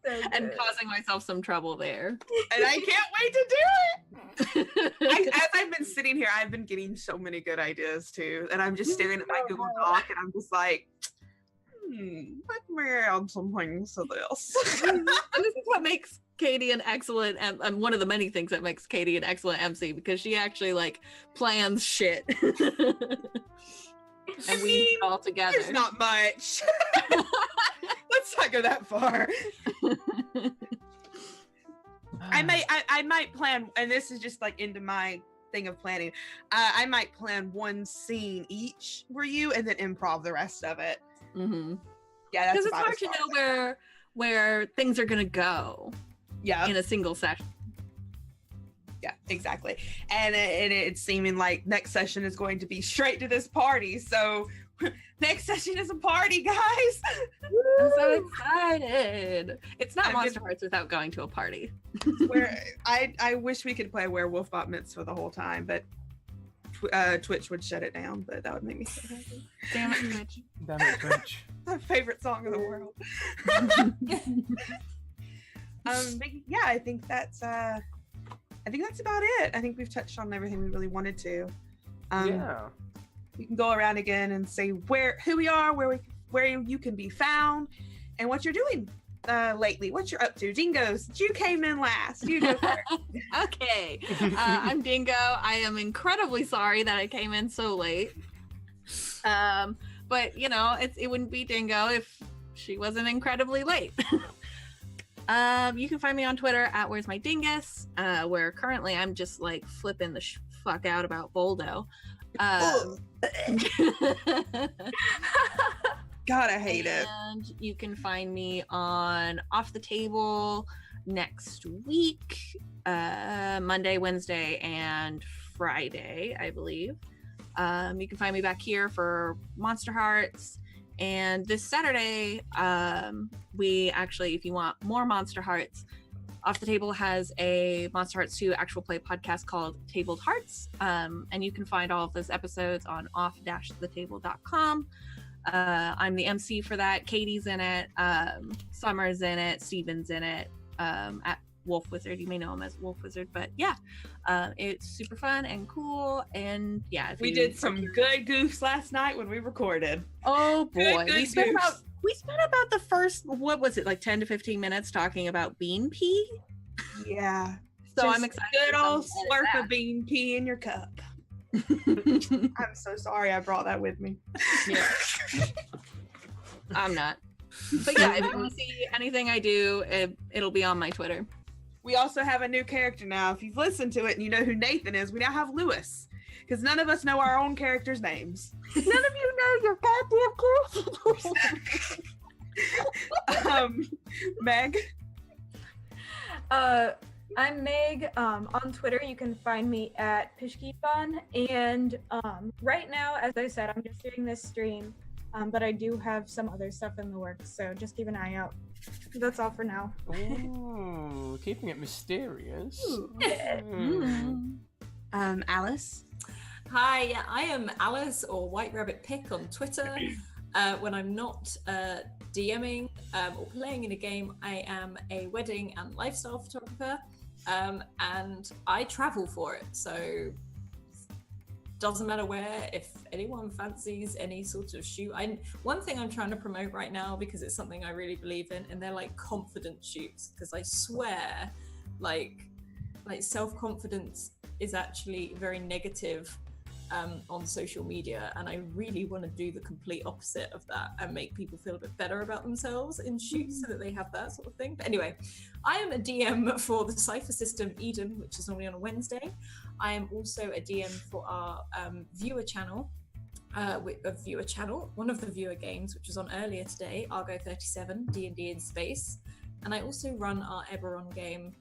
and causing myself some trouble there. And I can't wait to do it. As I've been sitting here, I've been getting so many good ideas too. And I'm just staring at my Google Doc and I'm just like, let me add some things to this. And this is what makes Katie an excellent and one of the many things that makes Katie an excellent MC, because she actually plans shit. And we do it all together. There's not much. Let's not go that far. I might plan, and this is just like into my thing of planning. I might plan one scene each for you, and then improv the rest of it. Mm-hmm. Yeah, that's Because it's about hard as to far know where things are gonna go Yeah, in a single session. yeah, exactly. And it's seeming like next session is going to be straight to this party. So next session is a party, guys. I'm so excited. It's not I've Monster been- Hearts without going to a party. Where I wish we could play Werewolf Bat Mitzvah the whole time, but Twitch would shut it down. But that would make me so happy. Damn it, Twitch. Damn it, Twitch. My favorite song in the world. But yeah, I think that's about it. I think we've touched on everything we really wanted to. Yeah. We can go around again and say who we are, where you can be found, and what you're doing lately. What you're up to. Dingoes, you came in last. You go first. Okay. I'm Dingo. I am incredibly sorry that I came in so late. But you know, it wouldn't be Dingo if she wasn't incredibly late. You can find me on Twitter at Where's My Dingus, where currently I'm just like flipping the fuck out about Voldo. God, I hate it. And you can find me on Off the Table next week, Monday, Wednesday, and Friday, I believe. You can find me back here for Monster Hearts. And this Saturday, we actually, if you want more Monster Hearts, Off the Table has a Monster Hearts 2 actual play podcast called Tabled Hearts. And you can find all of those episodes on off-thetable.com. I'm the MC for that. Katie's in it. Summer's in it. Steven's in it. At Wolf Wizard. You may know him as Wolf Wizard. But yeah, it's super fun and cool. And yeah, if We you- did some good goofs last night when we recorded. Oh boy, Good we spent goofs. about the first, what was it, like 10 to 15 minutes talking about bean pea. Yeah. So Just I'm excited. Good to come old and slurp edit of bean pea in your cup. that. I'm so sorry I brought that with me. Yeah. I'm not. But yeah, if you want to see anything I do, it'll be on my Twitter. We also have a new character now. If you've listened to it and you know who Nathan is, we now have Lewis. Because none of us know our own characters' names. None of you know your goddamn characters. Meg. I'm Meg. On Twitter, you can find me at Pishkifun. And right now, as I said, I'm just doing this stream, but I do have some other stuff in the works, so just keep an eye out. That's all for now. Ooh, keeping it mysterious. Mm. Alice. Hi, yeah, I am Alice or White Rabbit Pick on Twitter. When I'm not DMing or playing in a game, I am a wedding and lifestyle photographer, and I travel for it. So doesn't matter where. If anyone fancies any sort of shoot, one thing I'm trying to promote right now, because it's something I really believe in, and they're like confident shoots. Because I swear, like self-confidence is actually very negative on social media, and I really want to do the complete opposite of that and make people feel a bit better about themselves in shoots so that they have that sort of thing. But anyway, I am a DM for the Cypher System Eden, which is normally on a Wednesday. I am also a DM for our viewer channel, one of the viewer games, which was on earlier today, Argo 37, D&D in Space. And I also run our Eberron game.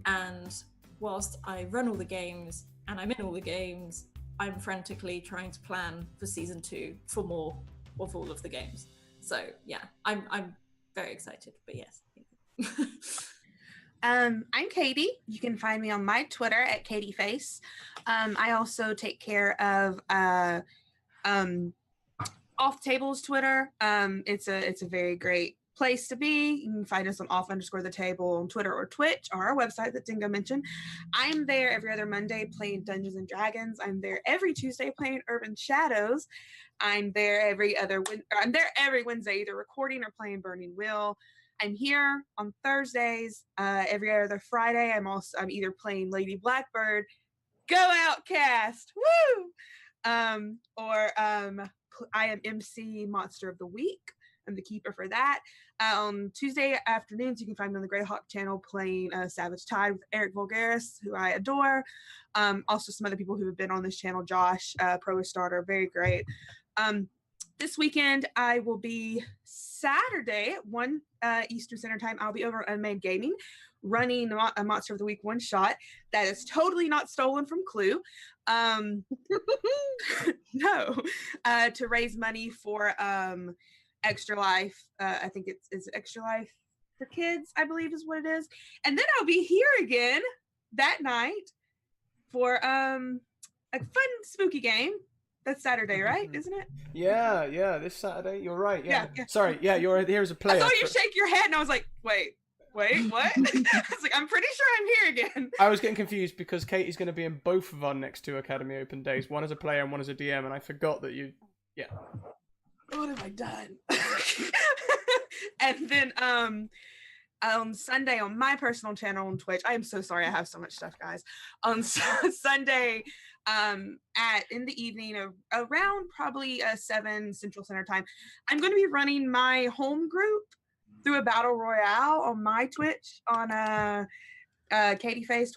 And whilst I run all the games and I'm in all the games, I'm frantically trying to plan for season 2 for more of all of the games. So yeah, I'm very excited. But yes. I'm Katie. You can find me on my Twitter at KatieFace. I also take care of Off Table's Twitter. It's a very great place to be. You can find us on off_the_table on Twitter or Twitch or our website that Dingo mentioned. I'm there every other Monday playing Dungeons and Dragons. I'm there every Tuesday playing Urban Shadows. I'm there every Wednesday either recording or playing Burning Wheel. I'm here on Thursdays. Every other Friday, I'm either playing Lady Blackbird, Go Outcast, woo! I am MC Monster of the Week. I'm the keeper for that. On Tuesday afternoons, you can find me on the Greyhawk channel playing Savage Tide with Eric Vulgaris, who I adore. Also, some other people who have been on this channel, Josh, Pro Starter, very great. This weekend, I will be Saturday at 1 Eastern Standard Time. I'll be over at Unmade Gaming running a Monster of the Week one shot that is totally not stolen from Clue. No, to raise money for Extra Life. I think it's Extra Life for Kids, I believe is what it is. And then I'll be here again that night for a fun spooky game. That's Saturday, right? Isn't it? Yeah, this Saturday. You're right. Yeah. Yeah. Sorry. Yeah, you're here as a player. I saw you shake your head, and I was like, wait, what? I was like, I'm pretty sure I'm here again. I was getting confused because Katie's going to be in both of our next 2 Academy Open days, one as a player and one as a DM, and I forgot that you. Yeah. What have I done? And then on Sunday on my personal channel on Twitch, I am so sorry I have so much stuff, guys. On Sunday, in the evening, around probably 7 Central Standard Time, I'm going to be running my home group through a battle royale on my Twitch on Katieface,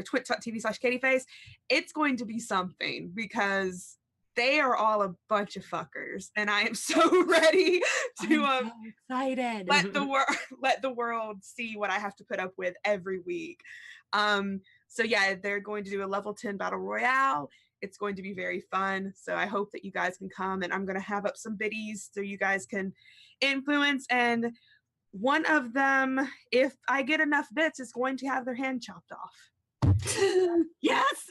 twitch.tv/Katieface. It's going to be something because they are all a bunch of fuckers, and I am so ready to I'm so excited. let the world see what I have to put up with every week. So yeah, they're going to do a level 10 battle royale. It's going to be very fun. So I hope that you guys can come, and I'm going to have up some biddies so you guys can influence. And one of them, if I get enough bits, is going to have their hand chopped off. Yes.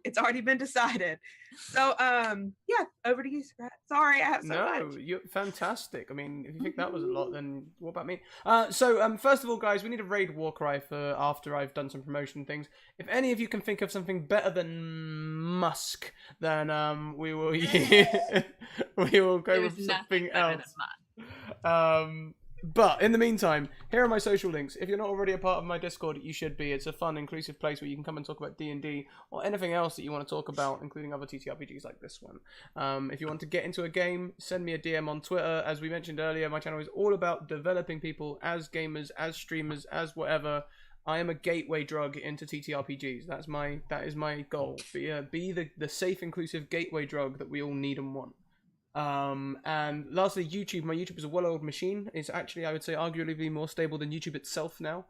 It's already been decided. So yeah, over to you, Scrat. Sorry, I have so much. No, you're fantastic. I mean, if you think that was a lot, then what about me? So first of all, guys, we need a raid war cry for after I've done some promotion things. If any of you can think of something better than Musk, then we will we will go with something else. But in the meantime, here are my social links. If you're not already a part of my Discord, you should be. It's a fun, inclusive place where you can come and talk about D&D or anything else that you want to talk about, including other TTRPGs like this one. If you want to get into a game, send me a DM on Twitter. As we mentioned earlier, my channel is all about developing people as gamers, as streamers, as whatever. I am a gateway drug into TTRPGs. That is my goal. Be the safe, inclusive gateway drug that we all need and want. And lastly, YouTube. My YouTube is a well-oiled machine. It's actually, I would say, arguably more stable than YouTube itself now.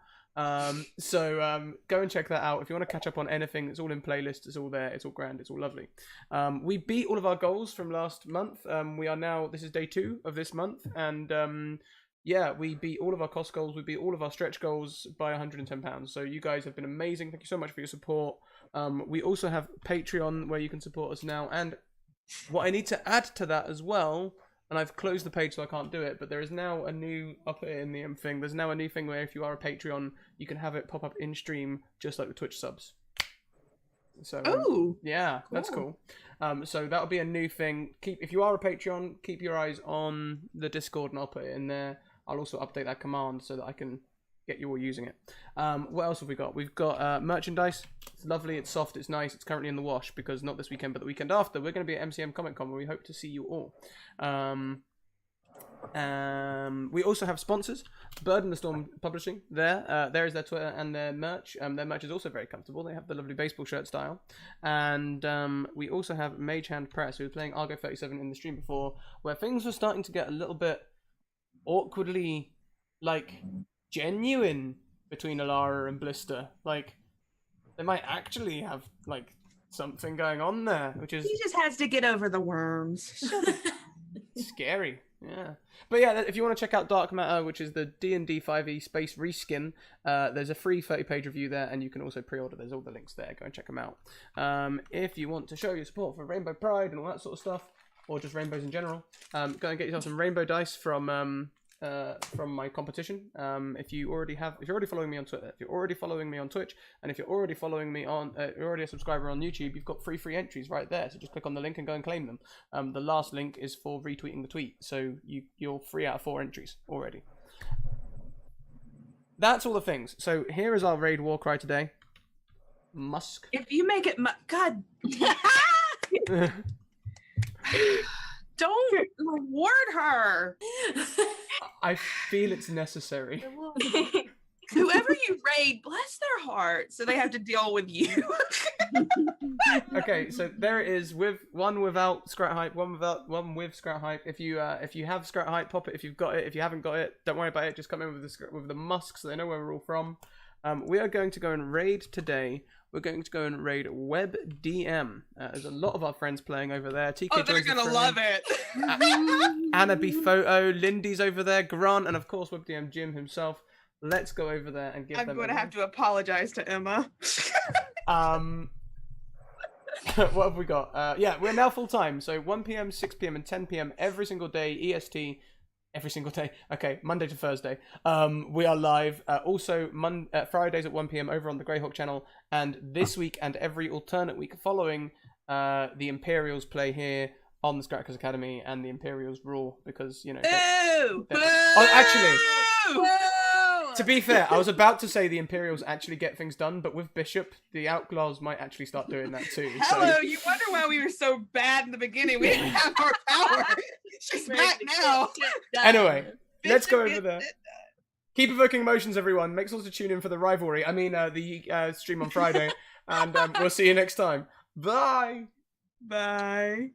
So go and check that out. If you want to catch up on anything, it's all in playlists. It's all there. It's all grand. It's all lovely. We beat all of our goals from last month. We are now, this is day 2 of this month. And yeah, we beat all of our cost goals. We beat all of our stretch goals by £110. So you guys have been amazing. Thank you so much for your support. We also have Patreon where you can support us now. And what I need to add to that as well, and I've closed the page so I can't do it, but there is now a new, up in the thing, there's now a new thing where if you are a Patreon, you can have it pop up in stream just like the Twitch subs. So yeah, cool. That's cool. So that'll be a new thing. If you are a Patreon, keep your eyes on the Discord and I'll put it in there. I'll also update that command so that I can get you all using it. What else have we got? We've got merchandise. It's lovely, it's soft, it's nice. It's currently in the wash because not this weekend, but the weekend after, we're going to be at MCM Comic Con where we hope to see you all. We also have sponsors. Bird and the Storm Publishing. There is their Twitter and their merch. Their merch is also very comfortable. They have the lovely baseball shirt style. And we also have Mage Hand Press, who was playing Argo 37 in the stream before, where things were starting to get a little bit awkwardly, like, genuine between Alara and Blister. Like, they might actually have, like, something going on there, which is... He just has to get over the worms. Scary. Yeah. But yeah, if you want to check out Dark Matter, which is the D&D 5e space reskin, there's a free 30-page review there, and you can also pre-order. There's all the links there. Go and check them out. If you want to show your support for Rainbow Pride and all that sort of stuff, or just rainbows in general, go and get yourself some rainbow dice from my competition. If you're already following me on Twitter, if you're already following me on Twitch, and if you're already following me on, you're already a subscriber on YouTube, you've got free entries right there. So just click on the link and go and claim them. The last link is for retweeting the tweet, so you're 3 out of 4 entries already. That's all the things. So here is our raid war cry today. Musk. If you make it, God. Don't reward her. I feel it's necessary. Whoever you raid, bless their heart, so they have to deal with you. Okay, so there it is, with one without Scrat Hype, one with Scrat Hype. If you have Scrat Hype, pop it. If you've got it, if you haven't got it, don't worry about it. Just come in with the musk, so they know where we're all from. We are going to go and raid today. We're going to go and raid WebDM. There's a lot of our friends playing over there. TK Oh, they're joins the gonna stream. love it. Anna B Photo, Lindy's over there, Grant, and of course WebDM Jim himself. Let's go over there and give I'm them. going to have to apologize to Emma. What have we got? Yeah, we're now full time. So 1 p.m., 6 p.m., and 10 p.m. every single day, EST. Every single day. Okay, Monday to Thursday. We are live. Also, Fridays at 1 p.m. over on the Greyhawk channel. And this week and every alternate week following, the Imperials play here on the Scrackers Academy, and the Imperials rule because, you know. Boo! Oh, actually. Boo! To be fair, I was about to say the Imperials actually get things done, but with Bishop, the Outlaws might actually start doing that too. Hello, you wonder why we were so bad in the beginning. We didn't have our power. She's back now. Anyway, let's go over there. Keep evoking emotions, everyone. Make sure to tune in for the rivalry. I mean, the stream on Friday. And we'll see you next time. Bye! Bye.